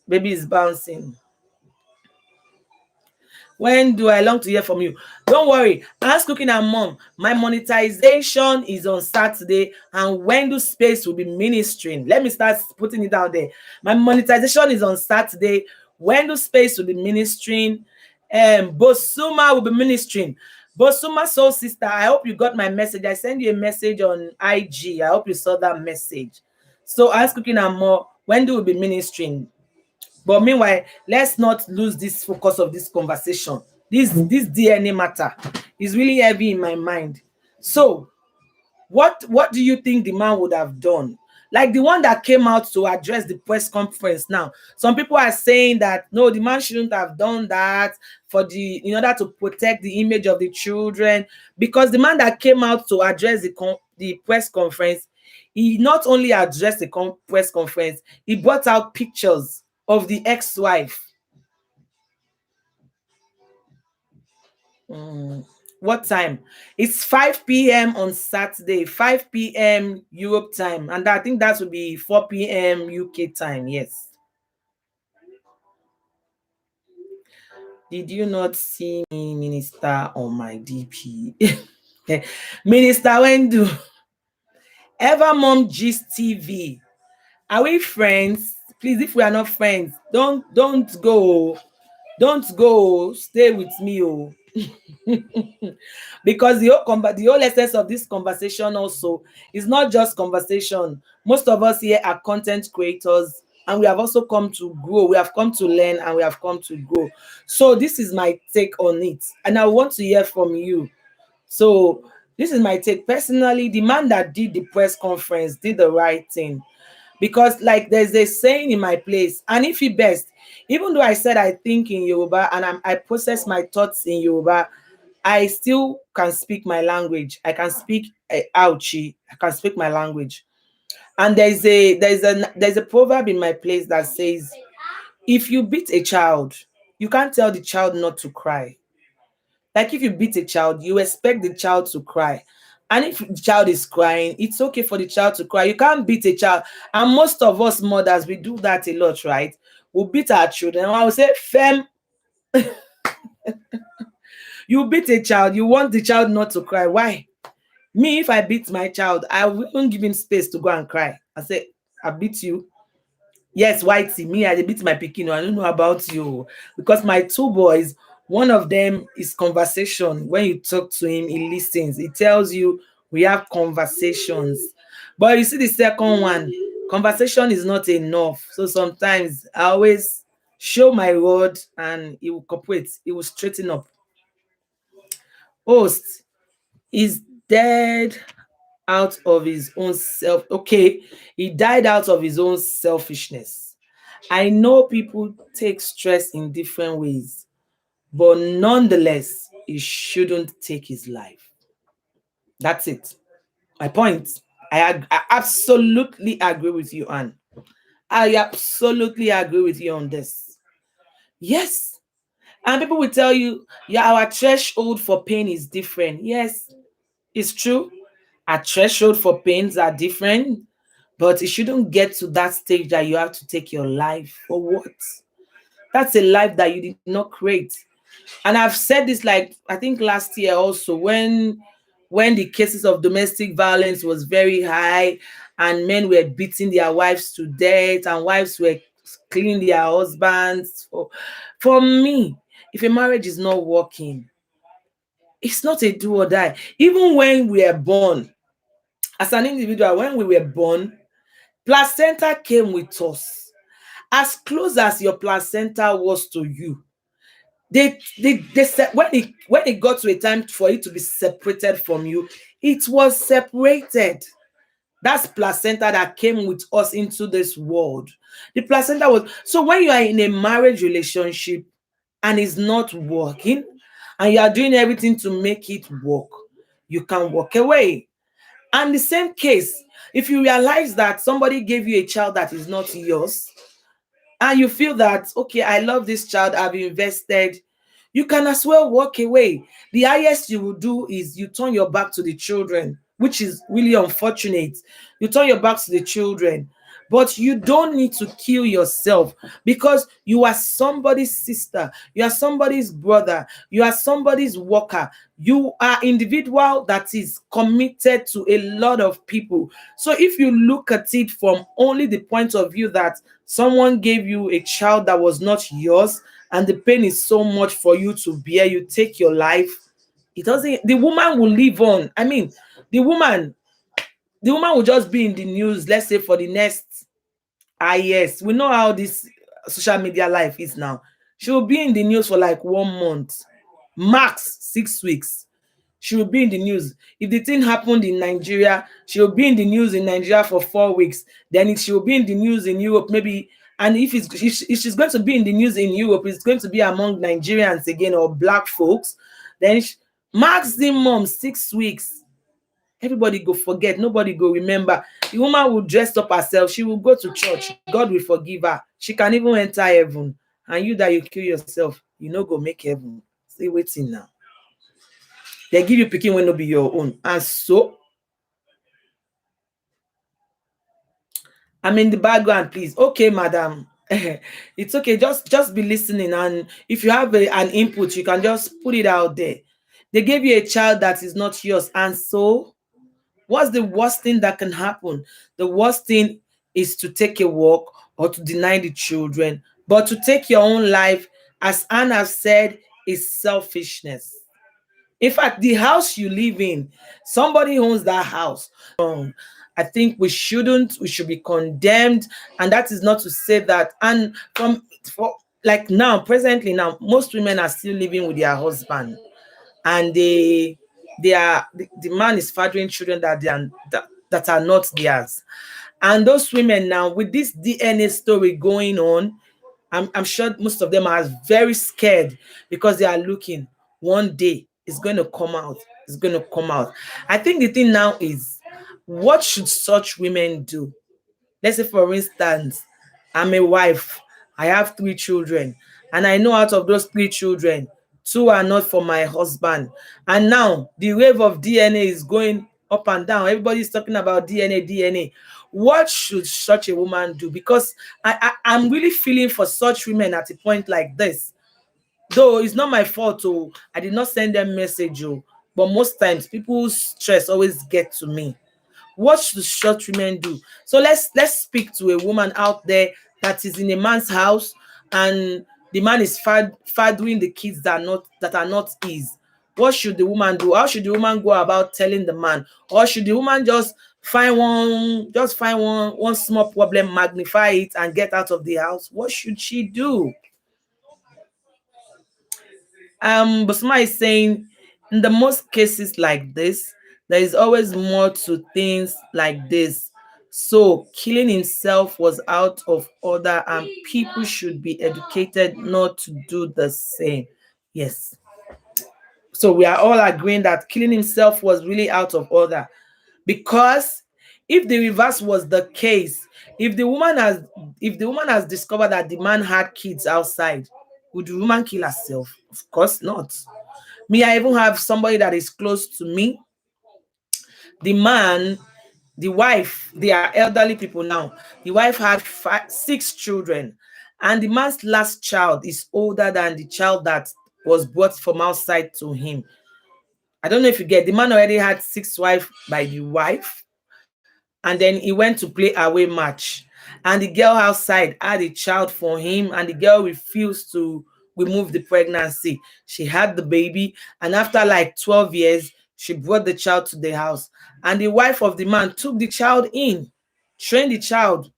Baby is bouncing. When do I long to hear from you? Don't worry. Ask Cooking and Mom. My monetization is on Saturday, and when do Space will be ministering. Let me start putting it out there. My monetization is on Saturday. When do Space will be ministering. Bosuma will be ministering. Bosuma Soul Sister, I hope you got my message. I sent you a message on IG. I hope you saw that message. So Ask Cooking and More. When do we be ministering? But meanwhile, let's not lose this focus of this conversation. This DNA matter is really heavy in my mind. So, what do you think the man would have done? Like the one that came out to address the press conference now. Some people are saying that no, the man shouldn't have done that in order to protect the image of the children. Because the man that came out to address the press conference, he not only addressed the press conference, he brought out pictures of the ex-wife. What time? It's 5 p.m. on Saturday, 5 p.m. Europe time, and I think that would be 4 p.m. UK time. Yes. Did you not see me, Minister, on my DP? Minister Wendu, Evermom Gist TV. Are we friends? Please, if we are not friends, don't go. Don't go. Stay with me, oh. Because the whole essence of this conversation also is not just conversation. Most of us here are content creators, and we have also come to grow. We have come to learn, and we have come to grow. So this is my take on it, and I want to hear from you. So this is my take. Personally, the man that did the press conference did the right thing. Because like there's a saying in my place, and if he best, even though I said I think in Yoruba and I process my thoughts in Yoruba, I still can speak my language. I can speak Auchi. I can speak my language. And there's a proverb in my place that says, if you beat a child, you can't tell the child not to cry. Like if you beat a child, you expect the child to cry. And if the child is crying, it's okay for the child to cry. You can't beat a child. And most of us mothers, we do that a lot, right? We beat our children. I would say, Fem, you beat a child, you want the child not to cry. Why? Me, if I beat my child, I won't give him space to go and cry. I say, I beat you. Yes, Whitey, me, I beat my pikin. I don't know about you. Because my 2 boys, one of them is conversation. When you talk to him, he listens. He tells you we have conversations. But you see the second one, conversation is not enough. So sometimes I always show my word and he will cooperate. He will straighten up. Host is dead out of his own self. Okay, he died out of his own selfishness. I know people take stress in different ways, but nonetheless, he shouldn't take his life. That's it. My point. I absolutely agree with you, Anne. I absolutely agree with you on this. Yes. And people will tell you, yeah, our threshold for pain is different. Yes, it's true. Our threshold for pains are different, but it shouldn't get to that stage that you have to take your life. For what? That's a life that you did not create. And I've said this, like, I think last year also, when the cases of domestic violence was very high and men were beating their wives to death and wives were killing their husbands. For me, if a marriage is not working, it's not a do or die. Even when we are born, as an individual, when we were born, placenta came with us. As close as your placenta was to you, they said when it got to a time for it to be separated from you, it was separated. That's placenta that came with us into this world. The placenta was, so when you are in a marriage relationship and it's not working, and you are doing everything to make it work, you can walk away. And the same case, if you realize that somebody gave you a child that is not yours, and you feel that, okay, I love this child, I've invested, you can as well walk away. The highest you will do is you turn your back to the children, which is really unfortunate. You turn your back to the children, but you don't need to kill yourself, because you are somebody's sister, you are somebody's brother, you are somebody's worker, you are individual that is committed to a lot of people. So if you look at it from only the point of view that someone gave you a child that was not yours and the pain is so much for you to bear, you take your life, it doesn't, the woman will live on. I mean, the woman will just be in the news, let's say for the next, yes, we know how this social media life is now. She will be in the news for like 1 month, max 6 weeks. She will be in the news. If the thing happened in Nigeria, she will be in the news in Nigeria for 4 weeks. Then she will be in the news in Europe, maybe. And if she's going to be in the news in Europe, it's going to be among Nigerians again or black folks. Then maximum 6 weeks. Everybody go forget, nobody go remember. The woman will dress up herself, she will go to church, God will forgive her, she can even enter heaven. And you that you kill yourself, you no go make heaven. Stay waiting now. They give you pikin when no be your own. And so I'm in the background, please. Okay, madam. It's okay, just be listening, and if you have an input, you can just put it out there. They gave you a child that is not yours, and so what's the worst thing that can happen? The worst thing is to take a walk or to deny the children. But to take your own life, as Anna said, is selfishness. In fact, the house you live in, somebody owns that house. I think we should be condemned. And that is not to say that, and for like now, presently now, most women are still living with their husband, and the man is fathering children that are not theirs. And those women now, with this DNA story going on, I'm sure most of them are very scared, because they are looking, one day it's going to come out, it's going to come out. I think the thing now is, what should such women do? Let's say, for instance, I'm a wife, I have 3 children, and I know out of those 3 children, 2 are not for my husband. And now the wave of DNA is going up and down. Everybody's talking about DNA, DNA. What should such a woman do? Because I'm really feeling for such women at a point like this. Though it's not my fault, oh, I did not send them message, oh, but most times people's stress always get to me. What should such women do? So let's speak to a woman out there that is in a man's house, and the man is fathering the kids that are not his. What should the woman do? How should the woman go about telling the man? Or should the woman just find one small problem, magnify it, and get out of the house? What should she do? Basma is saying, In the most cases like this, there is always more to things like this. So killing himself was out of order, and people should be educated not to do the same. Yes. So we are all agreeing that killing himself was really out of order. Because if the reverse was the case, if the woman has discovered that the man had kids outside, would the woman kill herself? Of course not. Me, I even have somebody that is close to me. The man, the wife, they are elderly people now. The wife had six children, and the man's last child is older than the child that was brought from outside to him. I don't know if you get, the man already had six wives by the wife, and then he went to play away match, and the girl outside had a child for him, and the girl refused to remove the pregnancy. She had the baby, and after like 12 years she brought the child to the house, and the wife of the man took the child in, trained the child.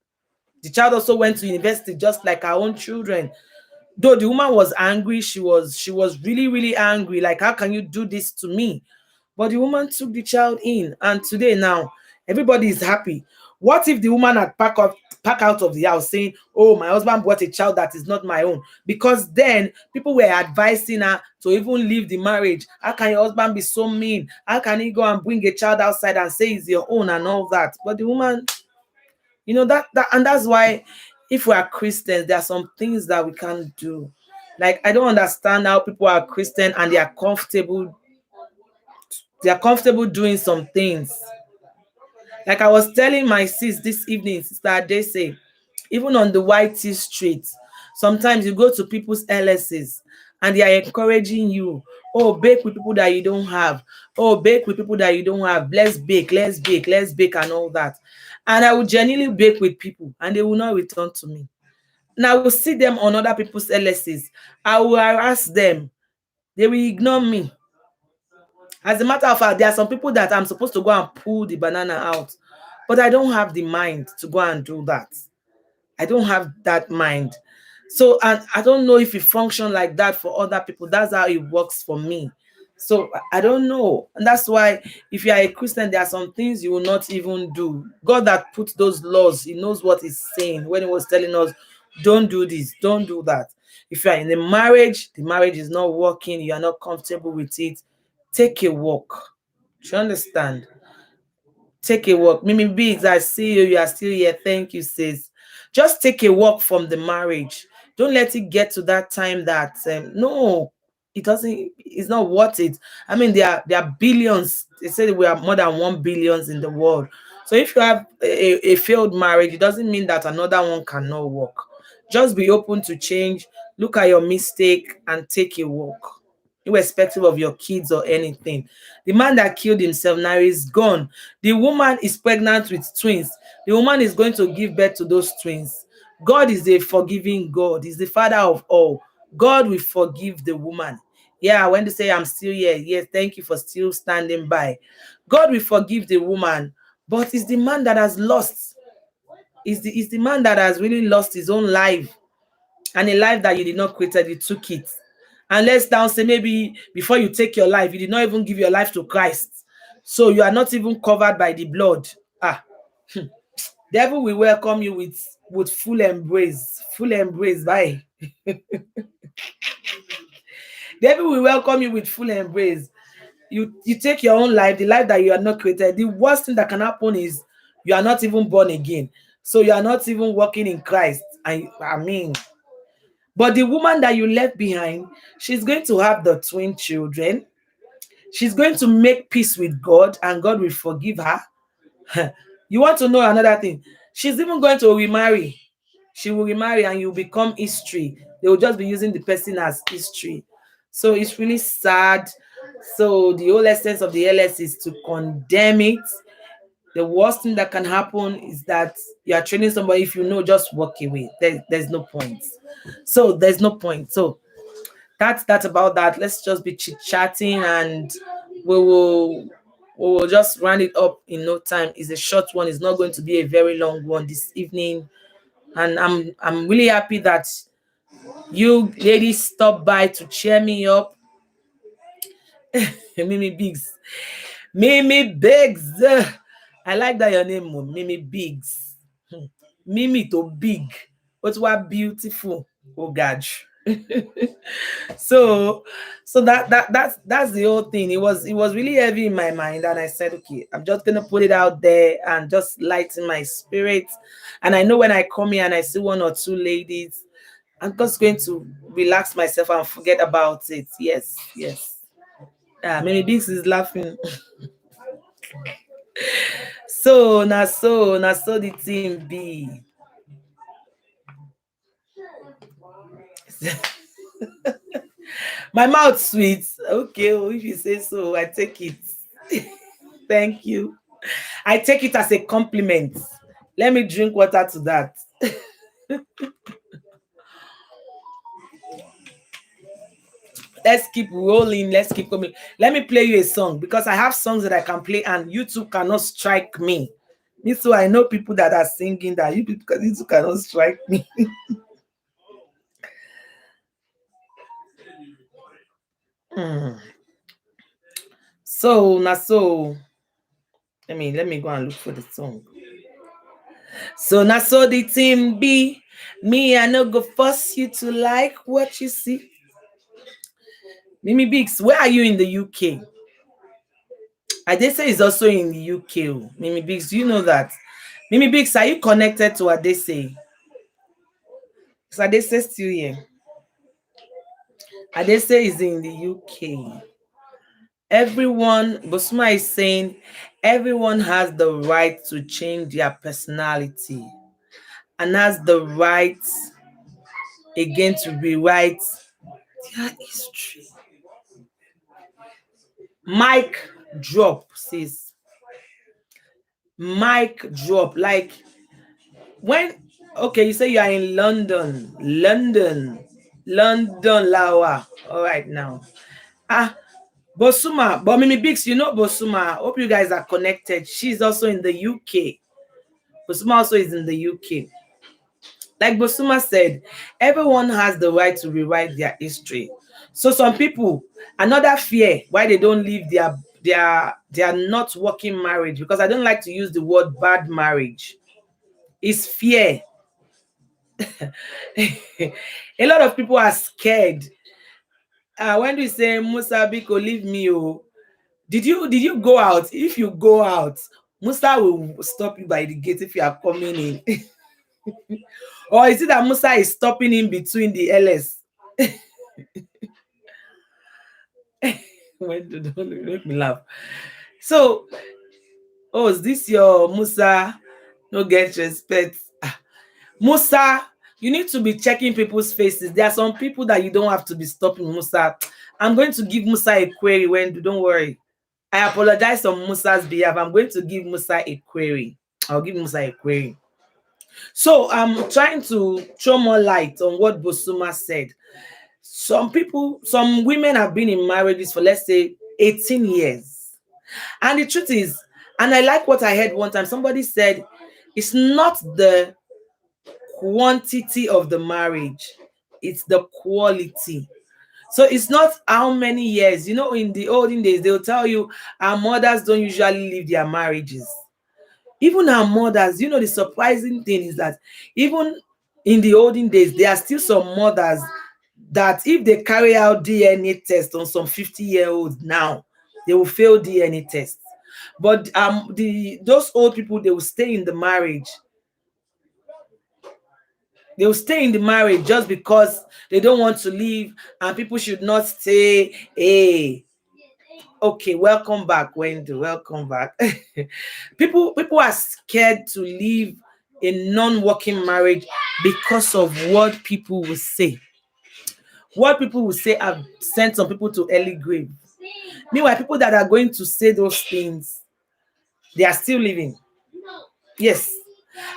The child also went to university just like our own children. Though the woman was angry, she was really really angry, like, how can you do this to me? But the woman took the child in, and today now everybody is happy. What if the woman had pack out of the house saying, oh, my husband brought a child that is not my own? Because then people were advising her to even leave the marriage. How can your husband be so mean? How can he go and bring a child outside and say it's your own and all that? But the woman, that and that's why, if we are Christians, there are some things that we can't do. Like, I don't understand how people are Christian and they are comfortable doing some things. Like I was telling my sis this evening, Sister they say, even on the YT street, sometimes you go to people's LSs and they are encouraging you. Oh, bake with people that you don't have. Oh, bake with people that you don't have. Let's bake, let's bake, let's bake, and all that. And I will genuinely bake with people and they will not return to me. And I will see them on other people's LSs. I will harass them. They will ignore me. As a matter of fact, there are some people that I'm supposed to go and pull the banana out, but I don't have the mind to go and do that. I don't have that mind. So, and I don't know if it functions like that for other people. That's how it works for me. So I don't know. And that's why, if you are a Christian, there are some things you will not even do. God that put those laws, he knows what he's saying when he was telling us, don't do this, don't do that. If you are in a marriage, the marriage is not working, you are not comfortable with it, take a walk. Do you understand? Take a walk. Mimi Biggs, I see you. You are still here. Thank you, sis. Just take a walk from the marriage. Don't let it get to that time that no, it doesn't. It's not worth it. I mean, there are billions. They say we are more than 1 billion in the world. So if you have a failed marriage, it doesn't mean that another one cannot work. Just be open to change. Look at your mistake and take a walk, irrespective of your kids or anything. The man that killed himself now is gone. The woman is pregnant with twins. The woman is going to give birth to those twins. God is a forgiving God. He's the father of all. God will forgive the woman. Yeah, when they say I'm still here, yes, thank you for still standing by. God will forgive the woman, but it's the man that has lost. It's the man that has really lost his own life, and a life that you did not create, you took it. And let's down say maybe before you take your life, you did not even give your life to Christ. So you are not even covered by the blood. Ah, devil will welcome you with full embrace. Full embrace. Bye. Devil will welcome you with full embrace. You take your own life, the life that you are not created. The worst thing that can happen is you are not even born again. So you are not even walking in Christ. I mean, but the woman that you left behind, she's going to have the twin children. She's going to make peace with God, and God will forgive her. You want to know another thing? She's even going to remarry. She will remarry and you become history. They will just be using the person as history. So it's really sad. So the whole essence of the LS is to condemn it. The worst thing that can happen is that you are training somebody. If you know, just walk away. There's no point. So there's no point. So that's about that. Let's just be chit-chatting, and we will just round it up in no time. It's a short one. It's not going to be a very long one this evening. And I'm really happy that you ladies stopped by to cheer me up. Mimi Biggs. Mimi Biggs. I like that your name, Mom. Mimi Biggs. Mimi to big. But what beautiful. Oh gosh. so that's the whole thing. It was really heavy in my mind, and I said, okay, I'm just gonna put it out there and just lighten my spirit. And I know when I come here and I see one or two ladies, I'm just going to relax myself and forget about it. Yes, yes. Mimi Biggs is laughing. So the team be. My mouth sweet. Okay, oh, if you say so, I take it. Thank you. I take it as a compliment. Let me drink water to that. Let's keep rolling. Let's keep coming. Let me play you a song because I have songs that I can play and YouTube cannot strike me. Me, so I know people that are singing that YouTube cannot strike me. Hmm. So now so let me go and look for the song. So now so the team be me, I no go force you to like what you see. Mimi Biggs, where are you in the UK? Adese is also in the UK. Oh. Mimi Biggs, do you know that? Mimi Biggs, are you connected to Adese? Is Adese still here? Adese is in the UK. Everyone, Bosuma is saying, everyone has the right to change their personality and has the right again to rewrite their history. Mic drop, sis. Mic drop. Like when, okay, you say you are in London, Lawa. All right now. Bosuma, but Mimi Biggs, you know Bosuma. Hope you guys are connected. She's also in the UK. Bosuma also is in the UK. Like Bosuma said, everyone has the right to rewrite their history. So some people, another fear why they don't leave their not working marriage, because I don't like to use the word bad marriage, is fear. A lot of people are scared. When we say Musa Biko, leave me, oh, did you go out? If you go out, Musa will stop you by the gate if you are coming in. Or is it that Musa is stopping in between the LS? Don't make me laugh. So, oh, is this your Musa? No get respect. Musa, you need to be checking people's faces. There are some people that you don't have to be stopping, Musa. I'm going to give Musa a query when, don't worry. I apologize on Musa's behalf. I'm going to give Musa a query. I'll give Musa a query. So I'm trying to throw more light on what Bosuma said. Some women have been in marriages for, let's say, 18 years. And the truth is, and I like what I heard one time, somebody said, it's not the quantity of the marriage, it's the quality. So it's not how many years. You know, in the olden days, they'll tell you our mothers don't usually leave their marriages. Even our mothers, the surprising thing is that even in the olden days, there are still some mothers that if they carry out DNA tests on some 50-year-olds now, they will fail DNA tests. But those old people, they will stay in the marriage. They will stay in the marriage just because they don't want to leave, and people should not stay. Hey, okay, welcome back, Wendy. Welcome back. people are scared to leave a non-working marriage because of what people will say. What people will say have sent some people to early grave. Meanwhile, people that are going to say those things, they are still living. Yes.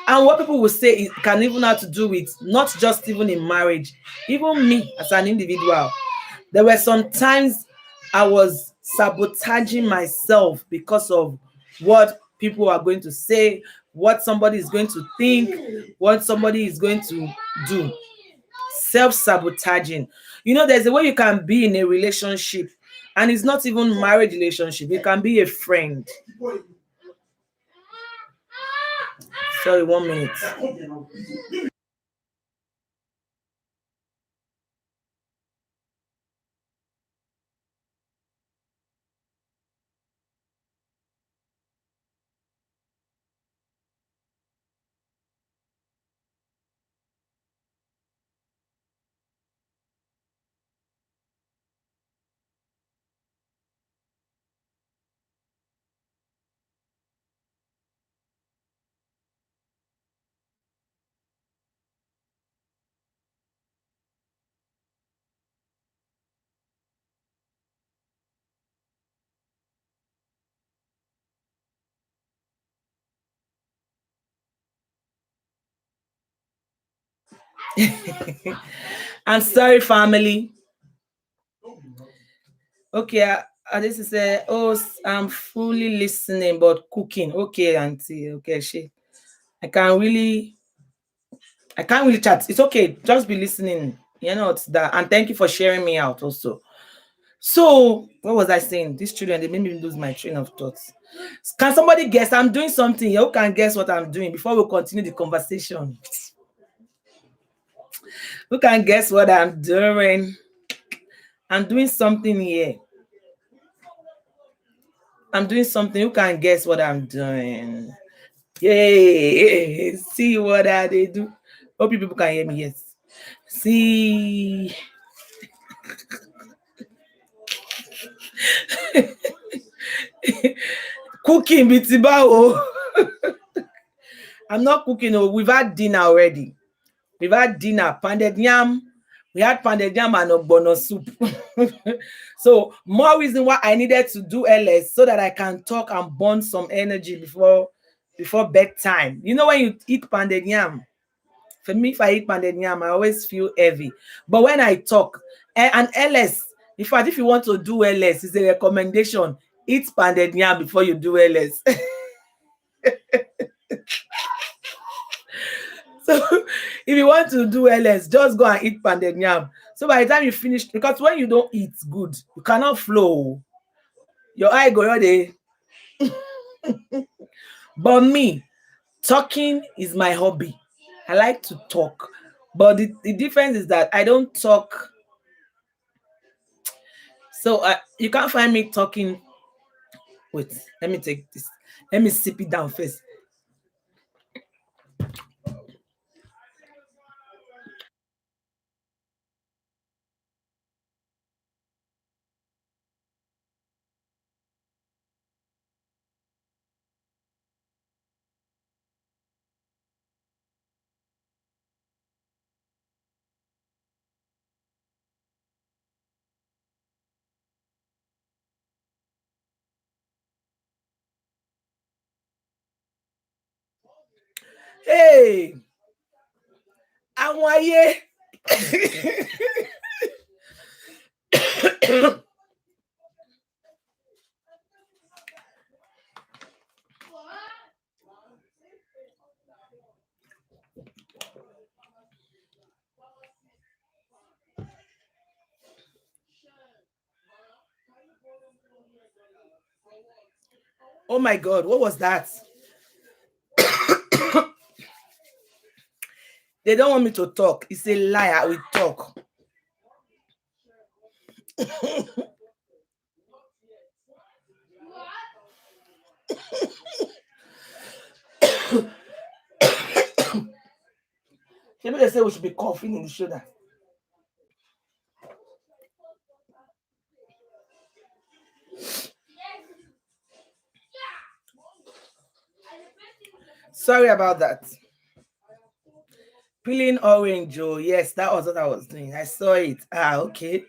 And what people will say it can even have to do with not just even in marriage, even me as an individual. There were some times I was sabotaging myself because of what people are going to say, what somebody is going to think, what somebody is going to do. Self-sabotaging. There's a way you can be in a relationship And it's not even marriage relationship. It can be a friend. Sorry, 1 minute. I'm sorry, family. Okay, this is I'm fully listening but cooking. Okay, auntie. Okay, I can't really chat. It's okay. Just be listening. You know, it's that. And thank you for sharing me out also. So, what was I saying? These children, they made me lose my train of thoughts. Can somebody guess? I'm doing something. You can guess what I'm doing before we continue the conversation. Who can guess what I'm doing? I'm doing something here. I'm doing something. Who can guess what I'm doing? Yay! See what they do. Hope you people can hear me. Yes. See. Cooking, bitibao. I'm not cooking. Oh, we've had dinner already. We've had dinner, pounded yam. We had pounded yam and ogbono soup. So more reason why I needed to do LS so that I can talk and burn some energy before bedtime. You know, when you eat pounded yam, for me, if I eat pounded yam, I always feel heavy. But when I talk, and LS, in fact, if you want to do LS, it's a recommendation. Eat pounded yam before you do LS. So if you want to do LS, just go and eat pounded yam. So by the time you finish, because when you don't eat good, you cannot flow. Your eye go your day. But me, talking is my hobby. I like to talk. But the difference is that I don't talk. So you can't find me talking. Wait, let me take this. Let me sip it down first. Hey, Awaye. Oh my God, what was that? They don't want me to talk. It's a lie. I will talk. Maybe they say we should be coughing in the shoulder. Sorry about that. Peeling orange, oh yes, that was what I was doing. I saw it. Okay.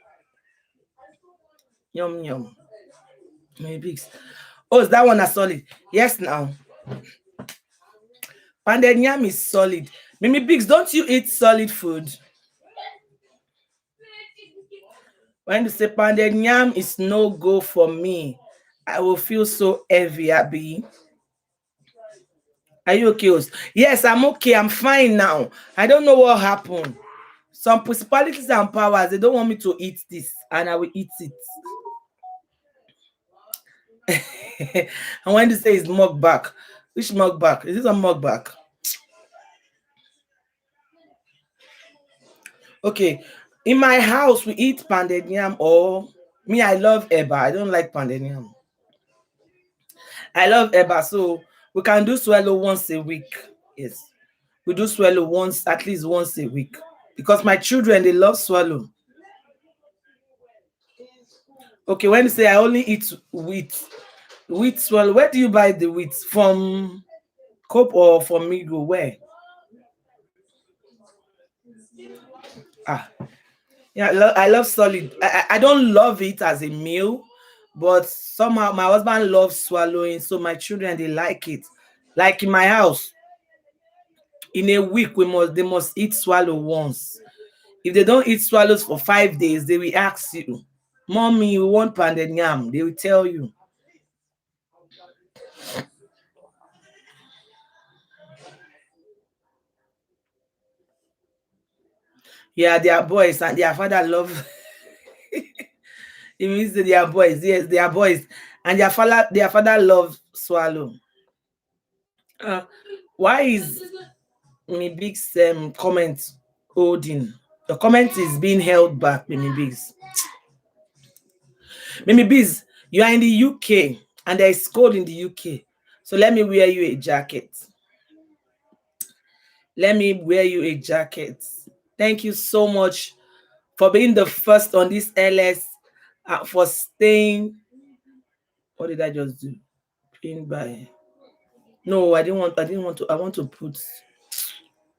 Yum yum. Maybe. Oh, is that one a solid? Yes, now. Pounded yam is solid. Mimi Biggs, don't you eat solid food? When you say pounded yam is no go for me, I will feel so heavy, Abby. Are you okay? Yes, I'm okay. I'm fine now. I don't know what happened. Some principalities and powers, they don't want me to eat this, and I will eat it. And when they say it's mukbang, which mukbang? Is this a mukbang? Okay. In my house, we eat pounded yam, or me, I love eba. I don't like pounded yam. I love eba, so we can do swallow once a week. Yes. We do swallow once, at least once a week. Because my children, they love swallow. Okay, when you say I only eat wheat swallow, where do you buy the wheat? From Cope or from Migo? Where? Ah, yeah, I love solid. I don't love it as a meal, but somehow my husband loves swallowing, so my children they like it. Like in my house, in a week they must eat swallow once. If they don't eat swallows for 5 days, they will ask you, "Mommy, we want pounded yam." They will tell you. Yeah, they are boys, and their father love. It means that they are boys. Yes, they are boys, and their father love swallow. Uh, why is Mimi Big's comment holding? The comment is being held back, Mimi Biggs. Mimi Biggs, you are in the UK and there is cold in the UK. So let me wear you a jacket. Let me wear you a jacket. Thank you so much for being the first on this LS, for staying. What did I just do? Pin by. No, I didn't want to. I want to put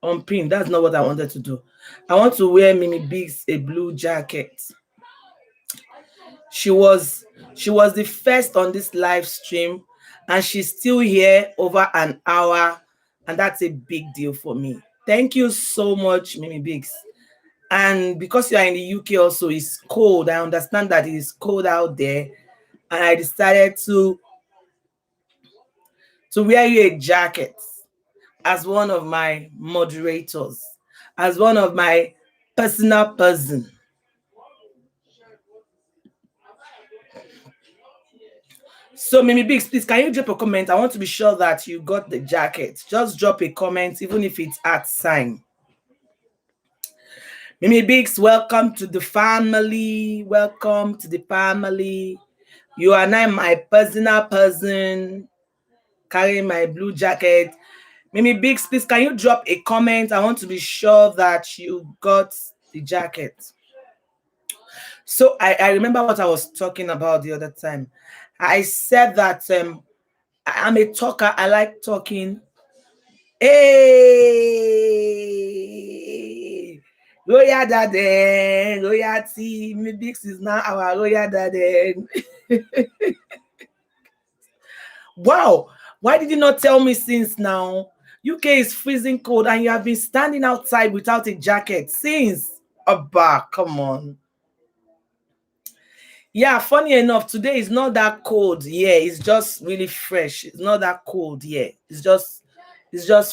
on pin. That's not what I wanted to do. I want to wear Mimi Biggs a blue jacket. She was she was the first on this live stream, and she's still here over an hour, and that's a big deal for me. Thank you so much, Mimi Biggs. And because you are in the UK also, it's cold. I understand that it is cold out there, and I decided to wear you a jacket as one of my moderators, as one of my personal person. So, Mimi Biggs, please, can you drop a comment? I want to be sure that you got the jacket. Just drop a comment, even if it's at sign. Mimi Biggs, welcome to the family. Welcome to the family. You are now my personal person carrying my blue jacket. Mimi Biggs, please, can you drop a comment? I want to be sure that you got the jacket. So I remember what I was talking about the other time. I said that I'm a talker. I like talking. Hey, Royal Daddy, royalty. Mimi Biggs is now our Royal Daddy. Wow, why did you not tell me since now? UK is freezing cold and you have been standing outside without a jacket since. Abba, come on. Yeah, funny enough, today is not that cold. Yeah, it's just really fresh. It's not that cold. Yeah, it's just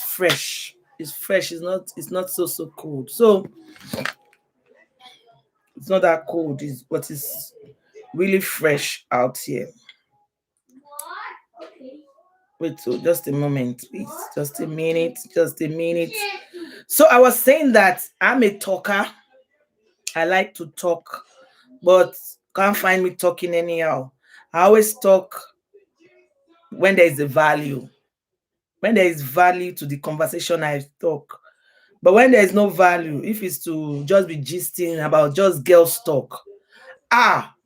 fresh. It's fresh. It's not so cold. So it's not that cold. It's really fresh out here. Wait, so just a moment, please. Just a minute. Just a minute. So I was saying that I'm a talker. I like to talk, but can't find me talking anyhow. I always talk when there is a value. When there is value to the conversation, I talk. But when there is no value, if it's to just be gisting about just girls talk.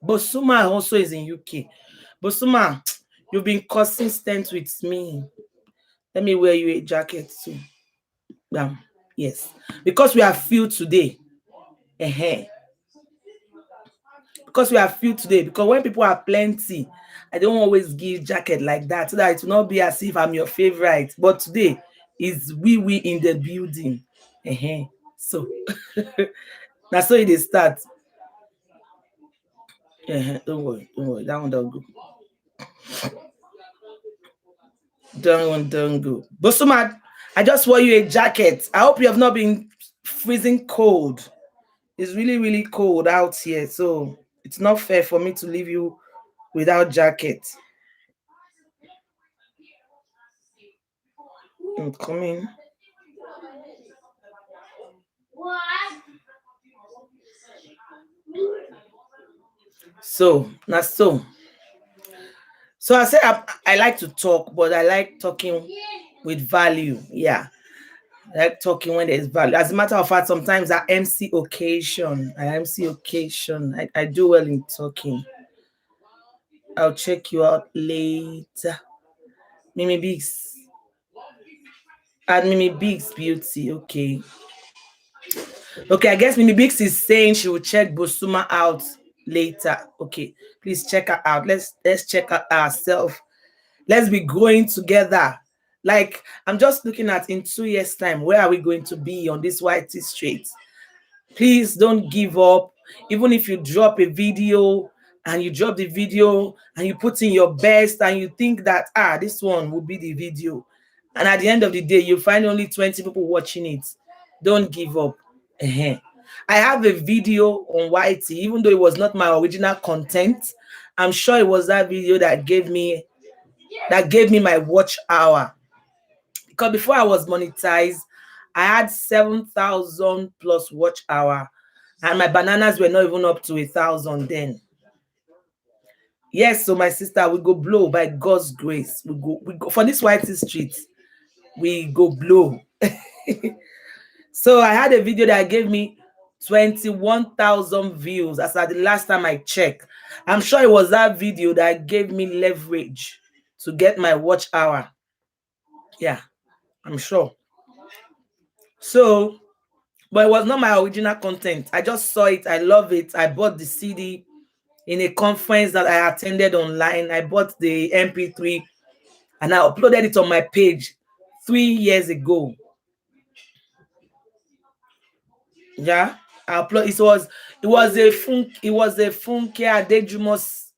Bosuma also is in UK. Bosuma, you've been consistent with me. Let me wear you a jacket too. Yeah, yes. Because we are few today. uh Because we are few today. Because when people are plenty, I don't always give jacket like that so that it will not be as if I'm your favorite. But today is we in the building. So that's how it start. Don't worry. That one don't go. Don't go. Bosumad, I just wore you a jacket. I hope you have not been freezing cold. It's really, really cold out here. So it's not fair for me to leave you without jacket. I'm coming. So that's so. So I say I like to talk, but I like talking with value. Yeah. I like talking when there's value. As a matter of fact, sometimes I MC occasion. I do well in talking. I'll check you out later. Mimi Biggs. Add Mimi Biggs Beauty. Okay. Okay, I guess Mimi Biggs is saying she will check Bosuma out later. Okay, please check her out. Let's check her ourselves. Let's be growing together. Like, I'm just looking at in 2 years' time, where are we going to be on this white street? Please don't give up. Even if you drop a video and you drop the video and you put in your best and you think that, this one will be the video. And at the end of the day, you find only 20 people watching it. Don't give up. I have a video on YT, even though it was not my original content. I'm sure it was that video that gave me my watch hour. Because before I was monetized, I had 7,000 plus watch hour, and my bananas were not even up to 1,000 then. Yes, so my sister, we go blow by God's grace. We go for this white street. We go blow. So I had a video that gave me 21,000 views as at the last time I checked. I'm sure it was that video that gave me leverage to get my watch hour. Yeah, I'm sure. So, but it was not my original content. I just saw it. I love it. I bought the CD in a conference that I attended online. I bought the MP3 and I uploaded it on my page 3 years ago. Yeah, I upload. It was a Funke Adejumo's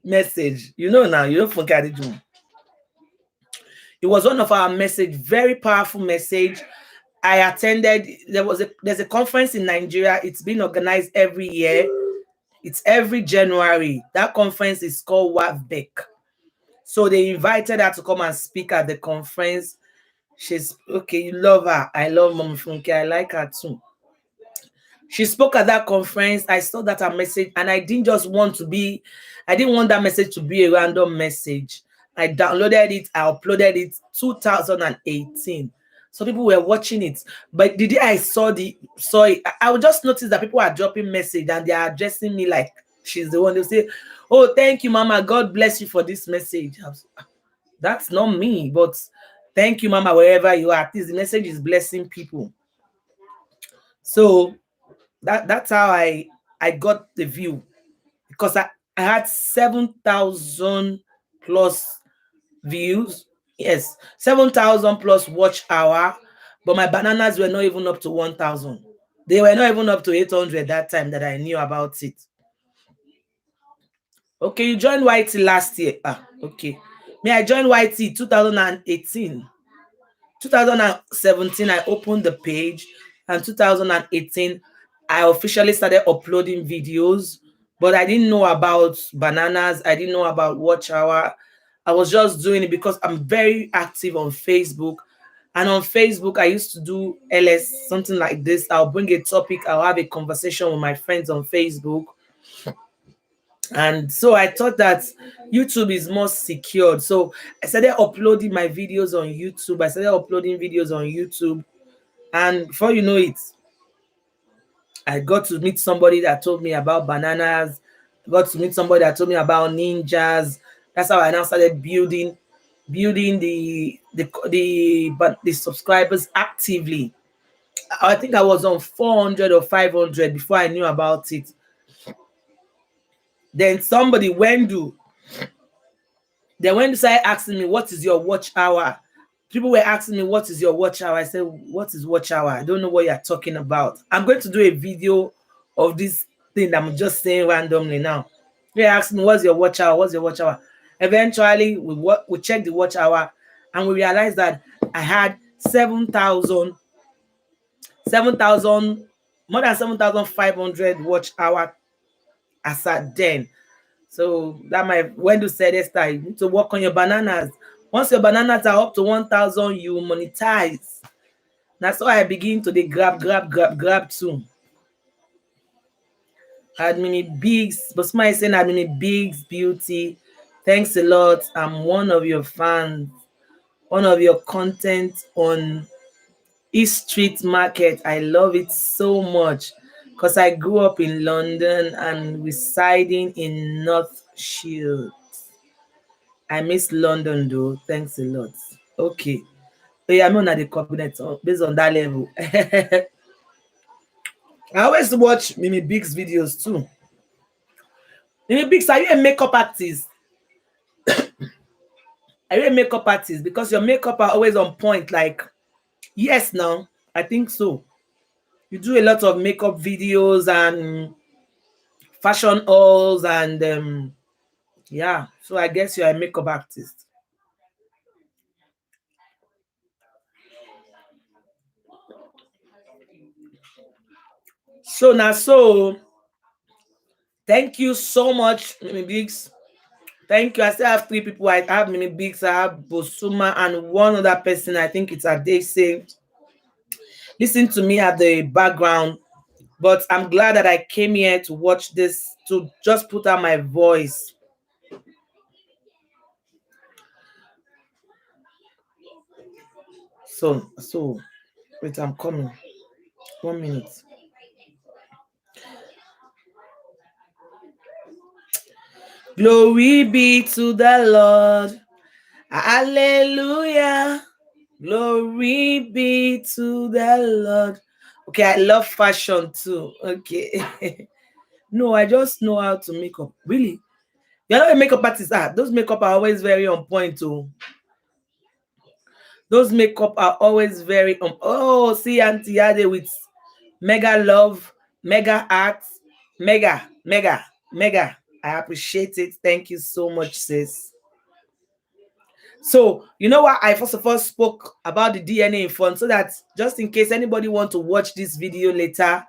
message. You know now, you know Funke Adejumo. It was one of our message, very powerful message. I attended. There's a conference in Nigeria. It's been organized every year. It's every January. That conference is called WAVBEC. So they invited her to come and speak at the conference. She's okay. You love her. I love Mom Funke. I like her too. She spoke at that conference. I saw that her message, and I didn't want that message to be a random message. I downloaded it. I uploaded it 2018. So people were watching it. But the day I saw it, I would just notice that people are dropping message and they are addressing me like she's the one. They'll say, "Oh, thank you, Mama. God bless you for this message." That's not me, but thank you, Mama, wherever you are. At least the message is blessing people. So that's how I got the view, because I had 7,000 plus views. Yes, 7,000 plus watch hour, but my bananas were not even up to 1,000. They were not even up to 800 that time that I knew about it. Okay, you joined YT last year. Okay. Me, I joined YT 2018. 2017, I opened the page, and 2018, I officially started uploading videos, but I didn't know about bananas. I didn't know about watch hour. I was just doing it because I'm very active on Facebook. And on Facebook, I used to do LS, something like this. I'll bring a topic, I'll have a conversation with my friends on Facebook. And so I thought that YouTube is more secured. So I started uploading my videos on YouTube. And before you know it, I got to meet somebody that told me about bananas. I got to meet somebody that told me about ninjas. That's how I now started building the subscribers actively. I think I was on 400 or 500 before I knew about it. Then somebody, Wendu started asking me, what is your watch hour? People were asking me, what is your watch hour? I said, what is watch hour? I don't know what you're talking about. I'm going to do a video of this thing that I'm just saying randomly now. They asked me, what's your watch hour? What's your watch hour? Eventually, we checked the watch hour and we realized that I had 7,000, more than 7,500 watch hour as at then. So that might when you said Esther, you need to work on your bananas. Once your bananas are up to 1,000, you monetize. That's why I begin to grab too. Admini Biggs, but somebody saying Admini Biggs Beauty. Thanks a lot. I'm one of your fans. One of your content on East Street Market. I love it so much because I grew up in London and residing in North Shield. I miss London though. Thanks a lot. Okay. So yeah, I'm on the cabinet based on that level. I always watch Mimi Biggs videos too. Mimi Biggs, are you a makeup artist? Are you a makeup artist? Because your makeup are always on point. Like, yes, now I think so. You do a lot of makeup videos and fashion hauls and yeah. So I guess you're a makeup artist. So now, so thank you so much, Mimi Biggs. Thank you. I still have three people. I have Mimi Biggs, I have Bosuma, and one other person. I think it's Adese. Listen to me at the background. But I'm glad that I came here to watch this, to just put out my voice. So wait, I'm coming. 1 minute. Glory be to the Lord. Hallelujah. Glory be to the Lord. Okay, I love fashion too. Okay. No, I just know how to make up. Really? You're not a makeup artist. Those makeup are always very on point too. Those makeup are always very on. Oh, see Auntie Ade with mega love, mega art, mega. I appreciate it. Thank you so much, sis. So, you know what? I first of all spoke about the DNA in fun so that just in case anybody want to watch this video later,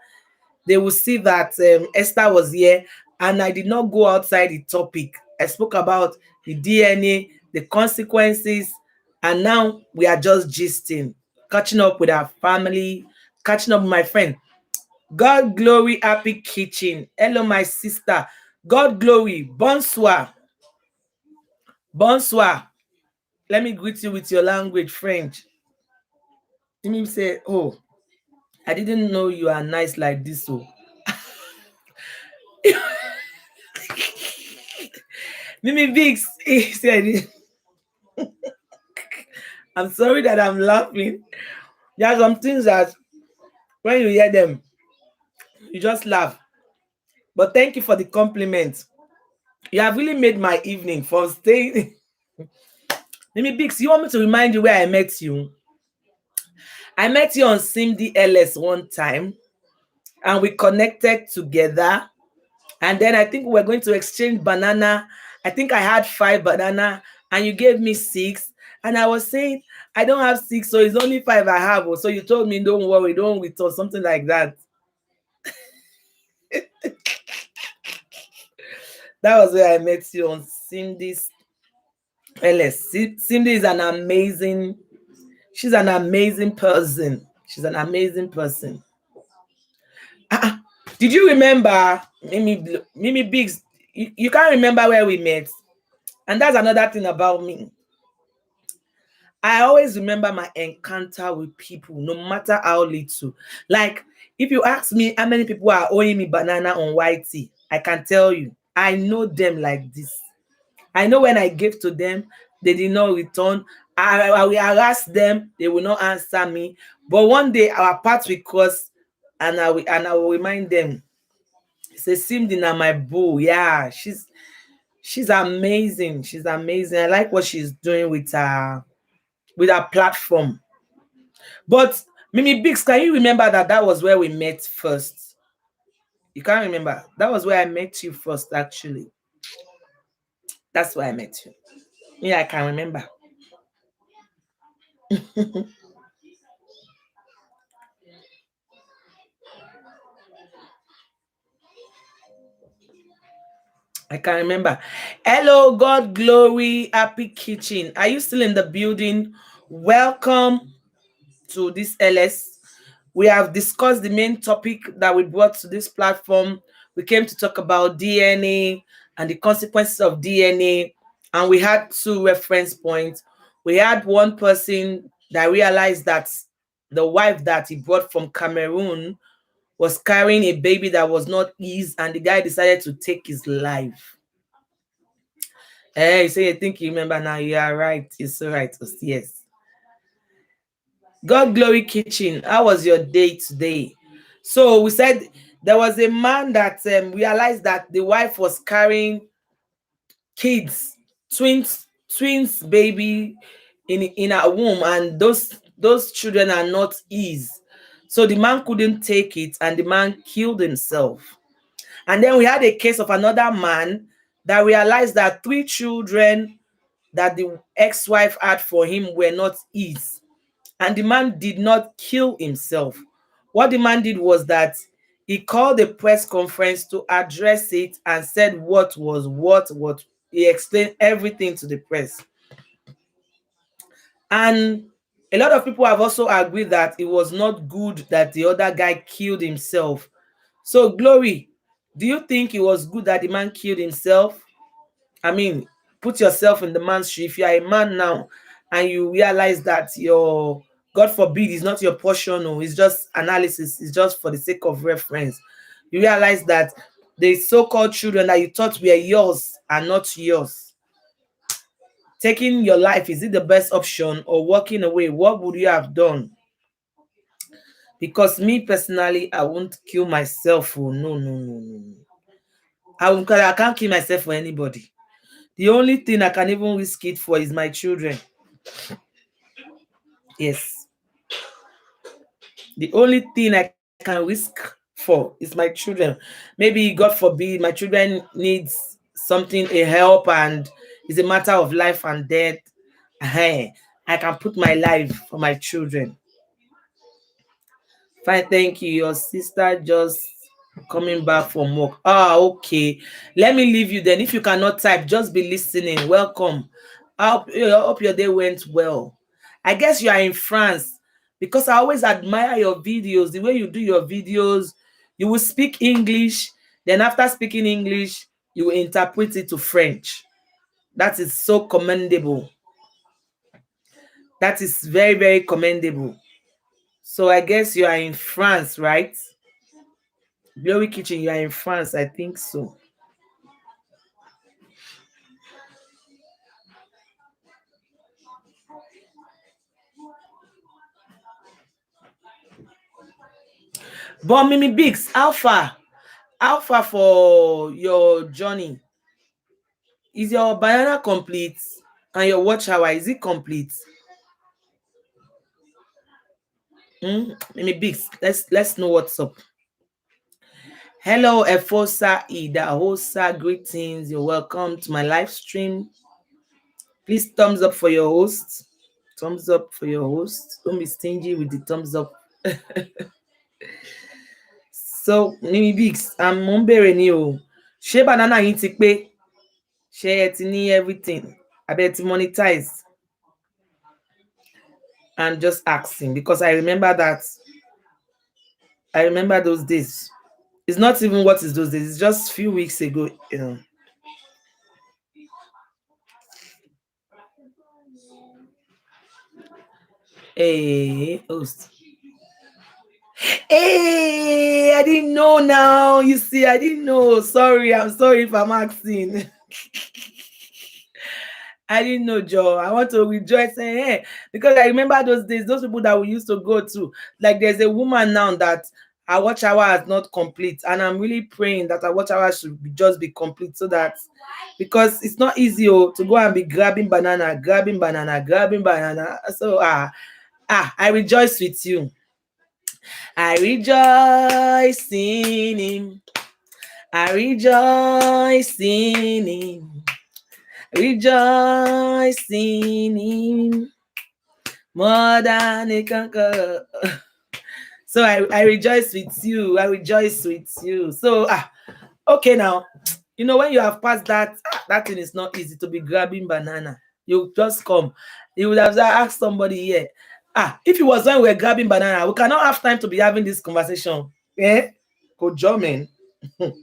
they will see that Esther was here and I did not go outside the topic. I spoke about the DNA, the consequences, and now we are just gisting, catching up with our family, catching up with my friend. God glory, happy kitchen. Hello, my sister. God glory, bonsoir. Bonsoir. Let me greet you with your language, French. Let me say, oh, I didn't know you are nice like this. So, Mimi Biggs, he said, I'm sorry that I'm laughing. There are some things that when you hear them, you just laugh. But thank you for the compliment. You have really made my evening for staying. Mimi Biggs, you want me to remind you where I met you? I met you on Simdi LS one time and we connected together. And then I think we were going to exchange banana. I think I had 5 banana and you gave me 6. And I was saying, I don't have 6, so it's only 5 I have. So you told me, don't worry, don't wait, or something like that. That was where I met you on Cindy's LS. Cindy is an amazing, she's an amazing person. She's an amazing person. Did you remember Mimi Biggs? You can't remember where we met. And that's another thing about me. I always remember my encounter with people, no matter how little. Like, if you ask me how many people are owing me banana on YT, I can tell you. I know them like this. I know when I gave to them, they did not return. I will harass them, they will not answer me. But one day our paths will cross, and I will remind them. Say Simdi na my boo. Yeah, she's amazing. She's amazing. I like what she's doing with her platform. But Mimi Biggs, can you remember that was where we met first? You can't remember. That was where I met you first, actually. That's where I met you. Yeah, I can remember. I can't remember. Hello, God Glory, Happy Kitchen. Are you still in the building? Welcome to this LS. We have discussed the main topic that we brought to this platform. We came to talk about DNA and the consequences of DNA, and we had 2 reference points. We had one person that realized that the wife that he brought from Cameroon was carrying a baby that was not his, and the guy decided to take his life. Hey, so you think you remember now? You are right. You're so right. Yes. God Glory Kitchen, how was your day today? So we said there was a man that realized that the wife was carrying kids, twins baby in her womb, and those children are not his. So the man couldn't take it, and the man killed himself. And then we had a case of another man that realized that 3 children that the ex-wife had for him were not his, and the man did not kill himself. What the man did was that he called a press conference to address it and said what was what. He explained everything to the press. And a lot of people have also agreed that it was not good that the other guy killed himself. So, Glory, do you think it was good that the man killed himself? I mean, put yourself in the man's shoe. If you are a man now and you realize that your, God forbid, is not your portion, or it's just analysis, it's just for the sake of reference. You realize that the so-called children that you thought were yours are not yours. Taking your life, is it the best option, or walking away? What would you have done? Because me personally, I won't kill myself. Oh, no, no, no, no. I can't kill myself for anybody. The only thing I can even risk it for is my children. Yes. The only thing I can risk for is my children. Maybe, God forbid, my children needs something, a help, and it's a matter of life and death. I can put my life for my children. Fine, thank you. Your sister just coming back from work. Ah, okay. Let me leave you then. If you cannot type, just be listening. Welcome. I hope your day went well. I guess you are in France, because I always admire your videos. The way you do your videos, you will speak English. Then after speaking English, you will interpret it to French. That is so commendable. That is very, very commendable. So I guess you are in France, right? Glory Kitchen, you are in France, I think so. But Mimi Biggs, Alpha for your journey. Is your banana complete? And your watch hour, is it complete? Mimi Biggs, let's know what's up. Hello, Efosa Ida Hosa, greetings. You're welcome to my live stream. Please thumbs up for your host. Thumbs up for your host. Don't be stingy with the thumbs up. So, Mimi Biggs, I'm Mumbere ni o. Ṣé banana yín ti pé? Ṣé ẹ ti ní everything? I bet monetize. And just asking, because I remember those days. It's not even what is those days, it's just a few weeks ago, you know. Hey, host. Hey, I didn't know now. You see, I didn't know. Sorry, I'm sorry if I'm asking. I didn't know, Joe. I want to rejoice saying, hey, because I remember those days, those people that we used to go to. Like, there's a woman now that our watch hour is not complete, and I'm really praying that our watch hour should just be complete, so that, because it's not easy to go and be grabbing banana. So I rejoice with you. I rejoice in him. I rejoice in him. Rejoice in him more than a conqueror. So I rejoice with you. I rejoice with you. So okay now. You know, when you have passed that, that thing is not easy to be grabbing banana. You just come. You would have asked somebody here. If it was when we were grabbing banana, we cannot have time to be having this conversation. Eh? Go German. Because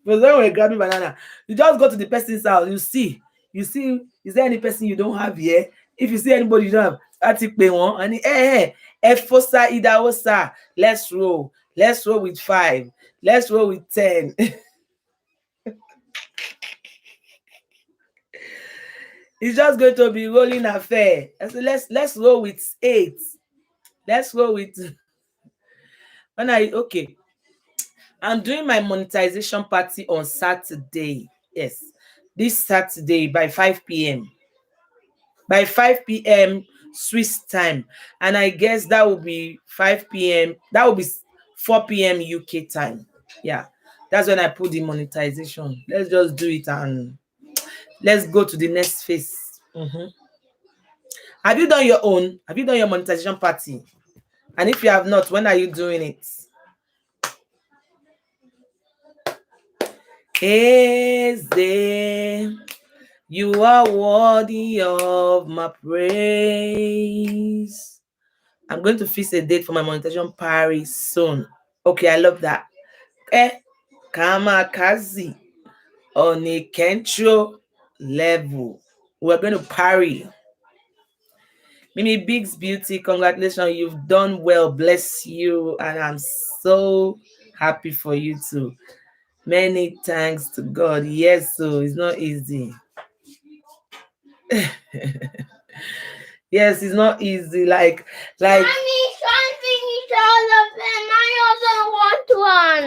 when we're grabbing banana, you just go to the person's house, you see, is there any person you don't have here? If you see anybody you don't have, that's it, pay one. And Fosa Idaosa, let's roll. Let's roll with 5. Let's roll with 10. It's just going to be rolling affair. I said, let's roll with 8. Let's roll with okay. I'm doing my monetization party on Saturday. Yes. This Saturday by 5 p.m. By 5 p.m. Swiss time. And I guess that will be 5 p.m. That will be 4 p.m. UK time. Yeah. That's when I put the monetization. Let's just do it and let's go to the next phase. Have you done your own? Have you done your monetization party? And if you have not, when are you doing it? Eze, you are worthy of my praise. I'm going to fix a date for my monetization party soon. Okay, I love that. Kamakazi on a control level. We're going to party. Mimi Biggs Beauty, congratulations. You've done well. Bless you. And I'm so happy for you too. Many thanks to God. Yes, so it's not easy. Yes, it's not easy. Like Mommy, try and finish all of them. I also want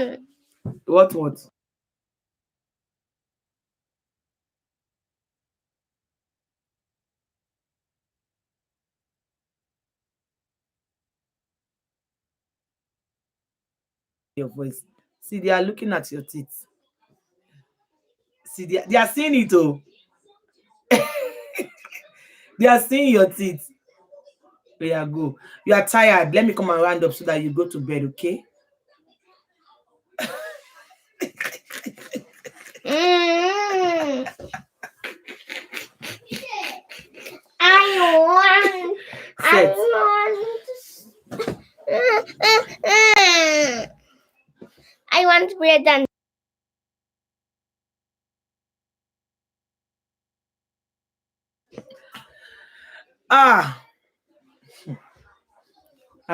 one. What? Your voice. See, they are looking at your teeth. See, they are seeing it, oh. They are seeing your teeth. There you go. You are tired. Let me come and round up so that you go to bed, okay? I want bread and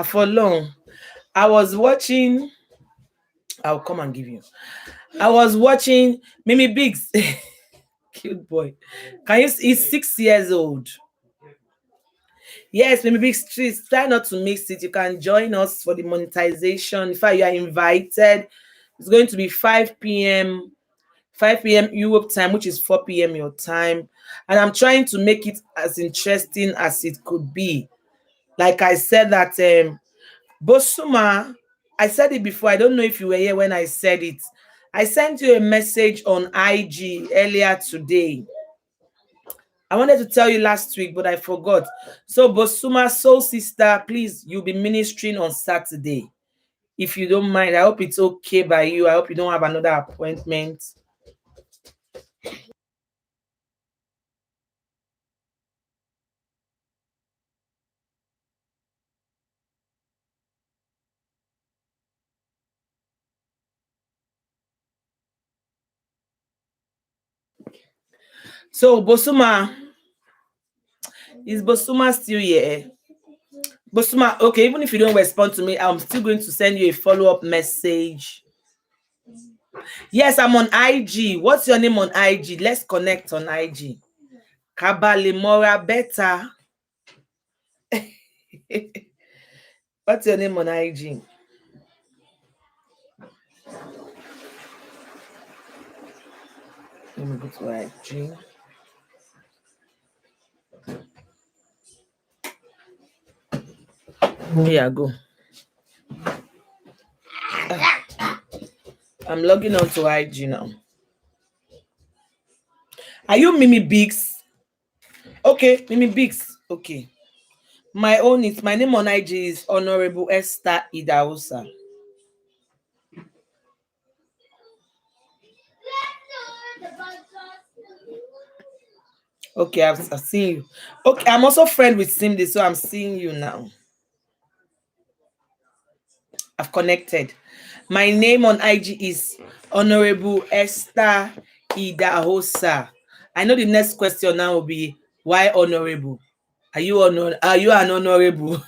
For long. I was watching. I'll come and give you. I was watching Mimi Biggs. Cute boy. He's 6 years old. Yes, Mimi Biggs, please try not to mix it. You can join us for the monetization. In fact, you are invited. It's going to be 5 p.m. 5 p.m. Europe time, which is 4 p.m. your time. And I'm trying to make it as interesting as it could be. Like I said that Bosuma, I said it before. I don't know if you were here when I said it. I sent you a message on IG earlier today. I wanted to tell you last week, but I forgot. So Bosuma, Soul Sister, please, you'll be ministering on Saturday. If you don't mind, I hope it's okay by you. I hope you don't have another appointment. So Bosuma, is Bosuma still here? Bosuma, okay, even if you don't respond to me, I'm still going to send you a follow-up message. Yes, I'm on IG. What's your name on IG? Let's connect on IG. Kabalimora Beta. What's your name on IG? Let me go to IG. Here I go. I'm logging on to IG now. Are you Mimi Biggs? Okay, Mimi Biggs. Okay. My name on IG is Honorable Esther Idaosa. Okay, I've seen you. Okay, I'm also friend with Cindy, so I'm seeing you now. I've connected. My name on IG is Honorable Esther Idahosa. I know the next question now will be, why honorable? Are you an honorable?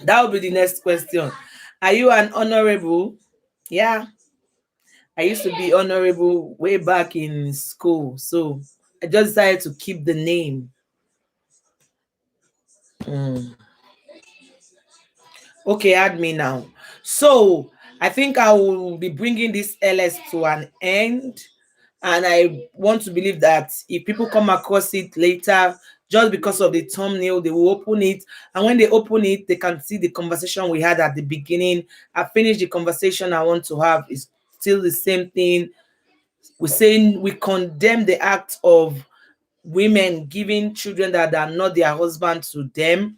That will be the next question. Are you an honorable? Yeah. I used to be honorable way back in school. So I just decided to keep the name. Okay, add me now. So I think I will be bringing this LS to an end. And I want to believe that if people come across it later, just because of the thumbnail, they will open it. And when they open it, they can see the conversation we had at the beginning. I finished the conversation I want to have. It's still the same thing. We're saying we condemn the act of women giving children that are not their husband to them.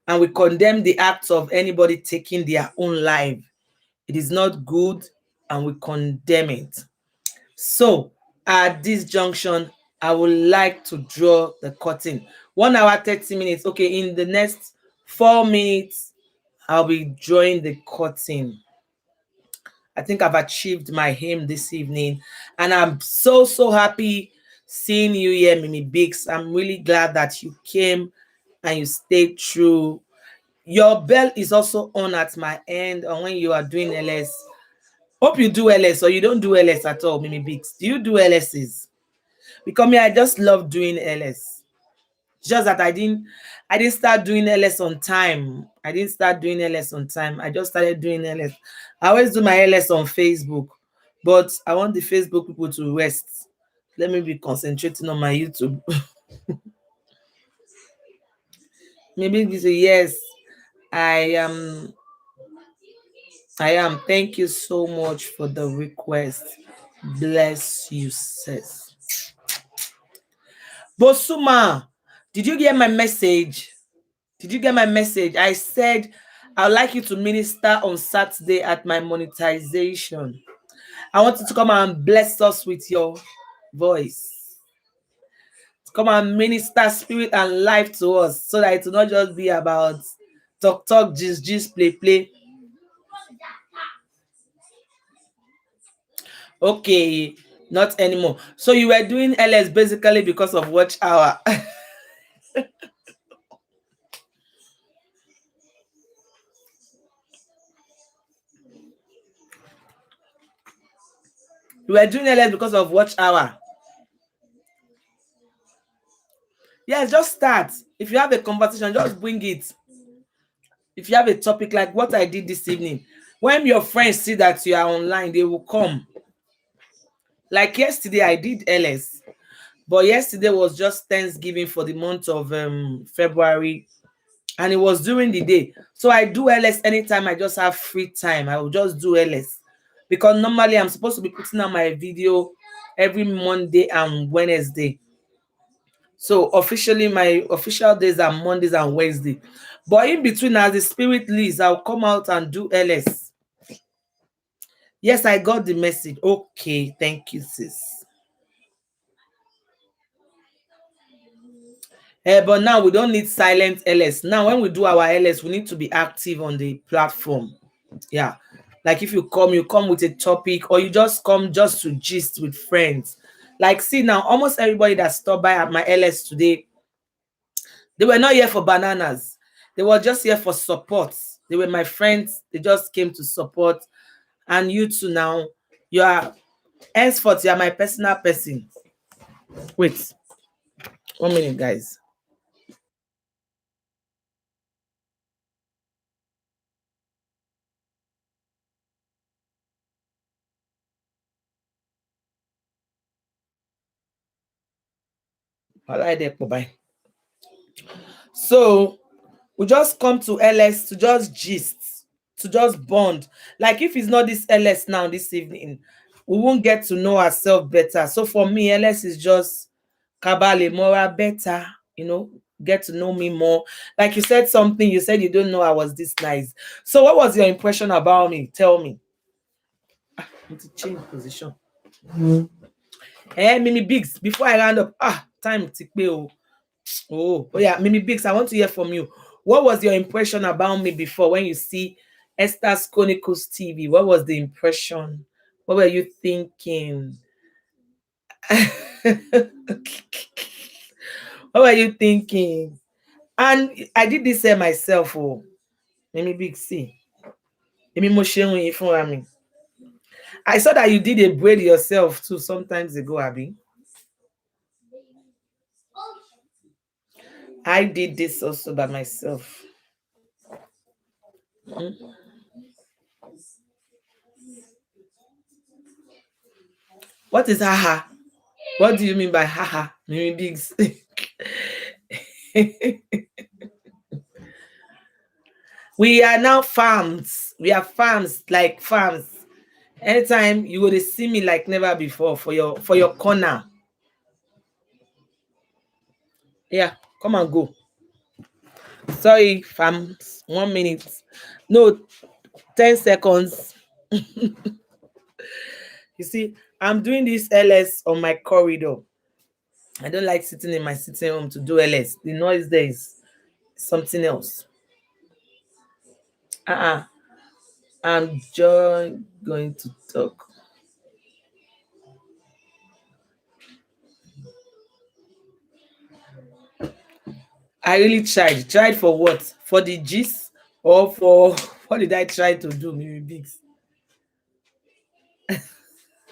And we condemn the act of anybody taking their own life. It is not good, and we condemn it. So at this junction, I would like to draw the curtain. 1 hour, 30 minutes. Okay, in the next 4 minutes, I'll be drawing the curtain. I think I've achieved my aim this evening. And I'm so happy seeing you here, Mimi Biggs. I'm really glad that you came and you stayed true. Your bell is also on at my end, and when you are doing LS. Hope you do LS, or you don't do LS at all, Mimi Biggs. Do you do LSs? Because me, I just love doing LS. Just that I didn't start doing LS on time. I didn't start doing LS on time. I just started doing LS. I always do my LS on Facebook, but I want the Facebook people to rest. Let me be concentrating on my YouTube. Maybe you say, yes, I am. Thank you so much for the request. Bless you, sis. Bosuma, did you get my message? Did you get my message? I said I'd like you to minister on Saturday at my monetization. I want you to come and bless us with your voice. Come and minister spirit and life to us, so that it will not just be about talk, gist, play. Okay, not anymore. So you were doing LS basically because of watch hour. You were doing LS because of watch hour. Yes, just start. If you have a conversation, just bring it. If you have a topic like what I did this evening, when your friends see that you are online, they will come. Like yesterday, I did LS, but yesterday was just Thanksgiving for the month of February, and it was during the day. So I do LS anytime I just have free time. I will just do LS, because normally I'm supposed to be putting out my video every Monday and Wednesday. So officially, my official days are Mondays and Wednesday. But in between, as the spirit leads, I'll come out and do LS. Yes, I got the message. Okay, thank you, sis. But now we don't need silent LS. Now, when we do our LS, we need to be active on the platform. Yeah. Like if you come with a topic, or you just come just to gist with friends. Like, see now, almost everybody that stopped by at my LS today, they were not here for bananas. They were just here for support. They were my friends. They just came to support. And you too now, you are, henceforth, you are my personal person. Wait, 1 minute, guys. Bye. So we just come to LS to just gist, to just bond. Like if it's not this LS now this evening, we won't get to know ourselves better. So for me, LS is just Kabale Mora better, get to know me more. Like you said something, you said you don't know I was this nice. So what was your impression about me? Tell me. I need to change position. Mimi Biggs, before I round up, time to pay. Oh yeah, Mimi Biggs, I want to hear from you. What was your impression about me before when you see Esther's Chronicles TV? What was the impression? What were you thinking? What were you thinking? And I did this myself. Oh, Mimi Biggs, see. Mimi mo ṣeun yìí fúnra mi. I saw that you did a braid yourself too sometimes ago, Abby. I did this also by myself. What is haha? What do you mean by haha? Mimi Biggs. We are now farms. We are farms, like farms. Anytime you will see me like never before for your corner. Yeah, come and go. Sorry, farms. 1 minute. No, 10 seconds. You see, I'm doing this LS on my corridor. I don't like sitting in my sitting room to do LS. The noise there is something else. I'm just going to talk. I really tried. Tried for what? For the gist or for what did I try to do, Mimi Biggs?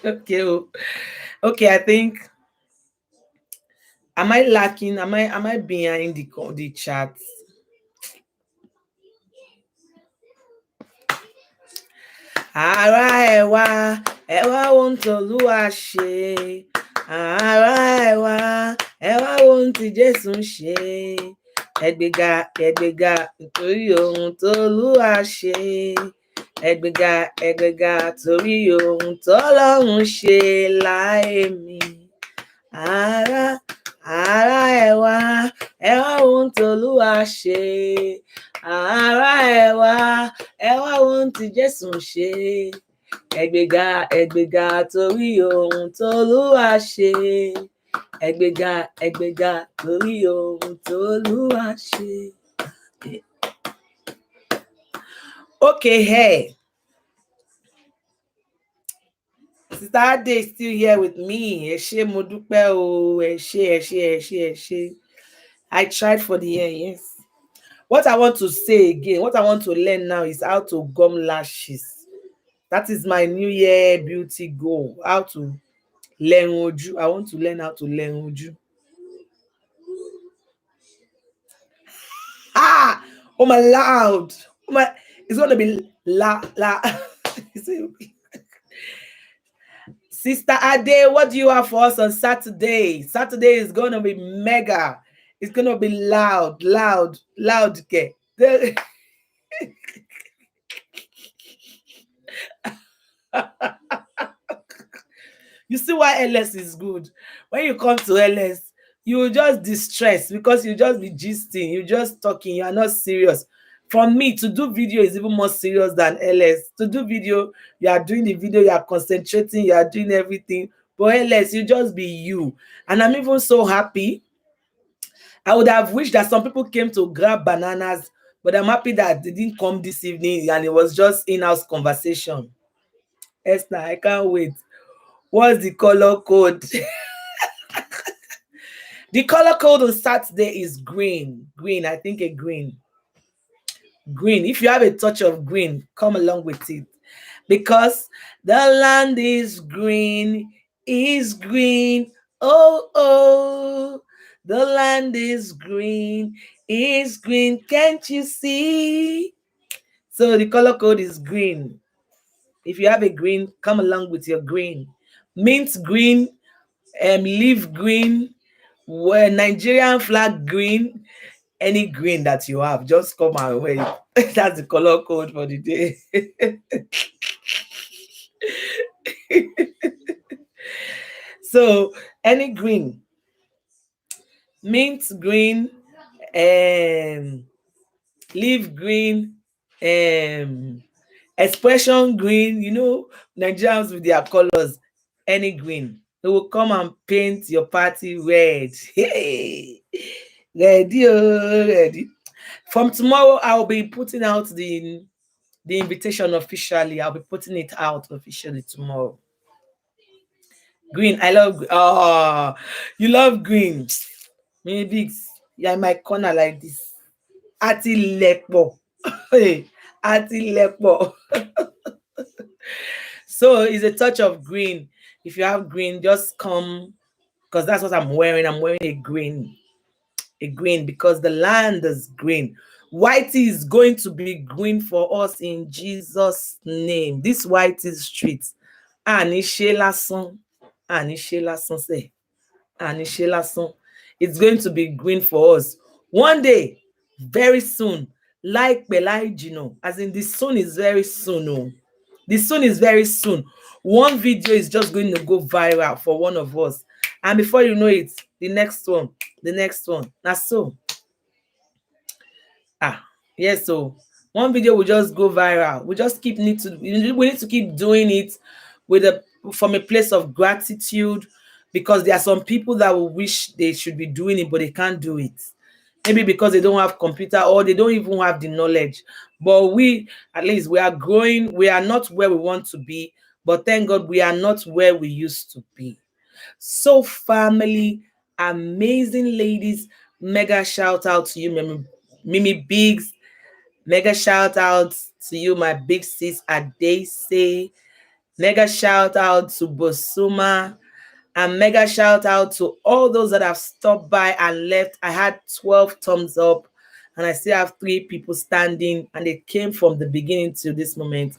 Okay, I think am I lacking? Am I behind the chat? Ara ẹ wá ohun t'Olúwa ṣe. Ara ẹ wá ohun tí Jésù ṣe. Ẹgbẹ̀ga nítorí ohun t'Olúwa ṣe. Ẹgbẹ̀ga torí ohun t'Ọlọ́run ṣe láyé mi. Ara ẹ wá ohun t'Olúwa ṣe. Ara ẹ wá ohun tí Jésù ṣe. Ẹgbẹ̀ga torí ohun t'Olúwa ṣe. Ẹgbẹ̀ga torí ohun t'Olúwa ṣe. Okay, hey. Sister Ade is still here with me. Ẹ ṣé mo dúpẹ́ o. Ẹ ṣé. I tried for the hair, yes. What I want to say again, what I want to learn now is how to gum lashes. That is my New Year beauty goal. How to learn ojú. I want to learn how to learn ojú. Oh my loud. Oh my, it's gonna be la. Sister Ade, what do you have for us on Saturday? Saturday is gonna be mega. It's gonna be loud. Okay. You see why LS is good. When you come to LS, you will just distress because you just be gisting, you just talking, you are not serious. For me, to do video is even more serious than LS. To do video, you are doing the video, you are concentrating, you are doing everything. But LS, you just be you. And I'm even so happy. I would have wished that some people came to grab bananas, but I'm happy that they didn't come this evening and it was just in-house conversation. Esther, I can't wait. What's the color code? The color code on Saturday is green. Green, I think a green. Green. If you have a touch of green, come along with it. Because the land is green. Oh. The land is green. Can't you see? So the color code is green. If you have a green, come along with your green. Mint green, leaf green, Nigerian flag green, any green that you have, just come our way. That's the color code for the day. So any green, mint green, leaf green, expression green, Nigerians with their colors, any green. They will come and paint your party red. Hey, ready, oh, ready. From tomorrow, I'll be putting out the invitation officially. I'll be putting it out officially tomorrow. Green, I love. Oh, you love green. Maybe you're in my corner like this. Ati lepo. Hey, Ati lepo. So it's a touch of green. If you have green, just come, because that's what I'm wearing. I'm wearing a green because the land is green. Whitey is going to be green for us in Jesus' name. This Whitey street. Anishe lasan. Anishe lasan say. Anishe lasan. It's going to be green for us. One day, very soon, like Belaijino, as in the soon is very soon. Oh. The soon is very soon. One video is just going to go viral for one of us. And before you know it, the next one. That's so. Yes, so one video will just go viral. We just we need to keep doing it from a place of gratitude, because there are some people that will wish they should be doing it, but they can't do it. Maybe because they don't have computer or they don't even have the knowledge. But we, at least, we are growing. We are not where we want to be, but thank God we are not where we used to be. So, family, amazing ladies, mega shout out to you, Mimi Biggs. Mega shout out to you, my big sis Adese. Mega shout out to Bosuma. And mega shout out to all those that have stopped by and left. I had 12 thumbs up, and I still have 3 people standing, and they came from the beginning to this moment.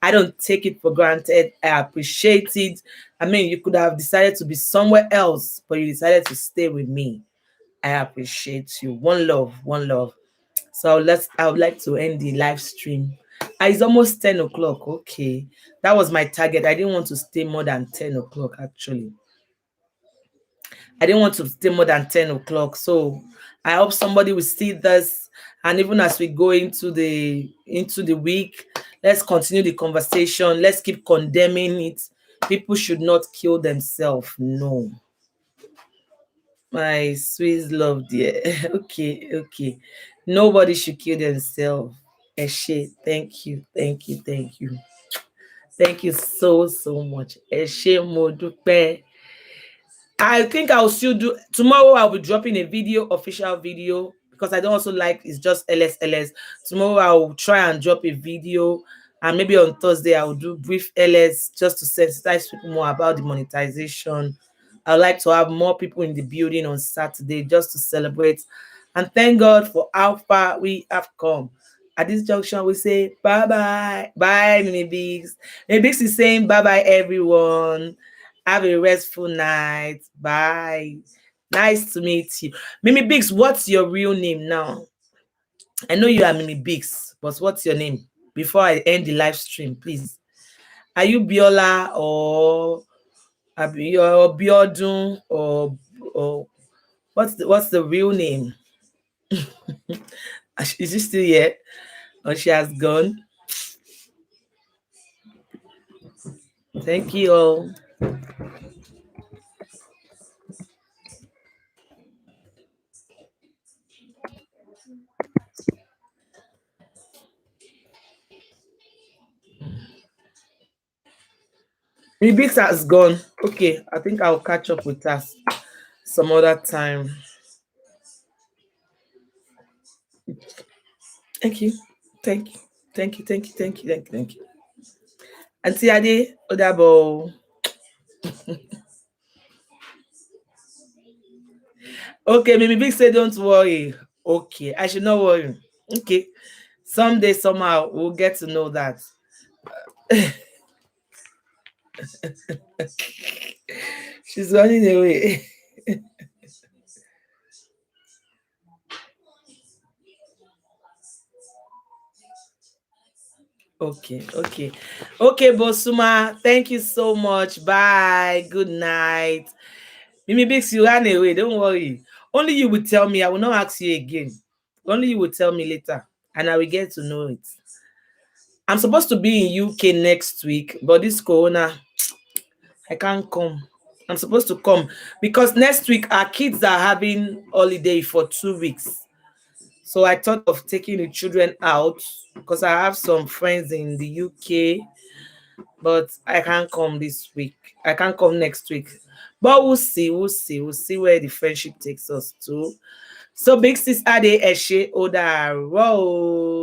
I don't take it for granted. I appreciate it. I mean, you could have decided to be somewhere else, but you decided to stay with me. I appreciate you. One love, one love. So I would like to end the live stream. It's almost 10 o'clock. Okay. That was my target. I didn't want to stay more than 10 o'clock, actually. I didn't want to stay more than 10 o'clock. So I hope somebody will see this. And even as we go into the week, let's continue the conversation. Let's keep condemning it. People should not kill themselves. No. My sweet love, dear. Okay. Nobody should kill themselves. Eshe, thank you. Thank you so much. Eshe Modupe. I think I'll still do tomorrow. I'll be dropping a video, official video, because I don't also like it's just LS. Tomorrow I'll try and drop a video, and maybe on Thursday I'll do brief LS just to sensitize people more about the monetization. I'd like to have more people in the building on Saturday just to celebrate and thank God for how far we have come. At this junction, we say bye-bye. Bye, Mimi Biggs. Mimi Biggs is saying bye-bye, everyone. Have a restful night. Bye. Nice to meet you. Mimi Biggs, what's your real name now? I know you are Mimi Biggs, but what's your name? Before I end the live stream, please. Are you Biola or Biodun or what's the real name? Is she still here? Or she has gone? Thank you all. Biggs has gone. Okay, I think I'll catch up with us some other time. Thank you. Auntie Ade, Odabo. Okay, Mimi Big said, don't worry. Okay, I should not worry. Okay, someday, somehow, we'll get to know that. She's running away. Okay, Bosuma. Thank you so much. Bye. Good night. Mimi Bix, you ran away. Don't worry. Only you will tell me. I will not ask you again. Only you will tell me later, and I will get to know it. I'm supposed to be in UK next week, but this corona, I can't come. I'm supposed to come because next week our kids are having holiday for 2 weeks. So I thought of taking the children out because I have some friends in the UK, but I can't come this week. I can't come next week. But we'll see, we'll see where the friendship takes us to. So big sis Ade Eshe Oda Ro.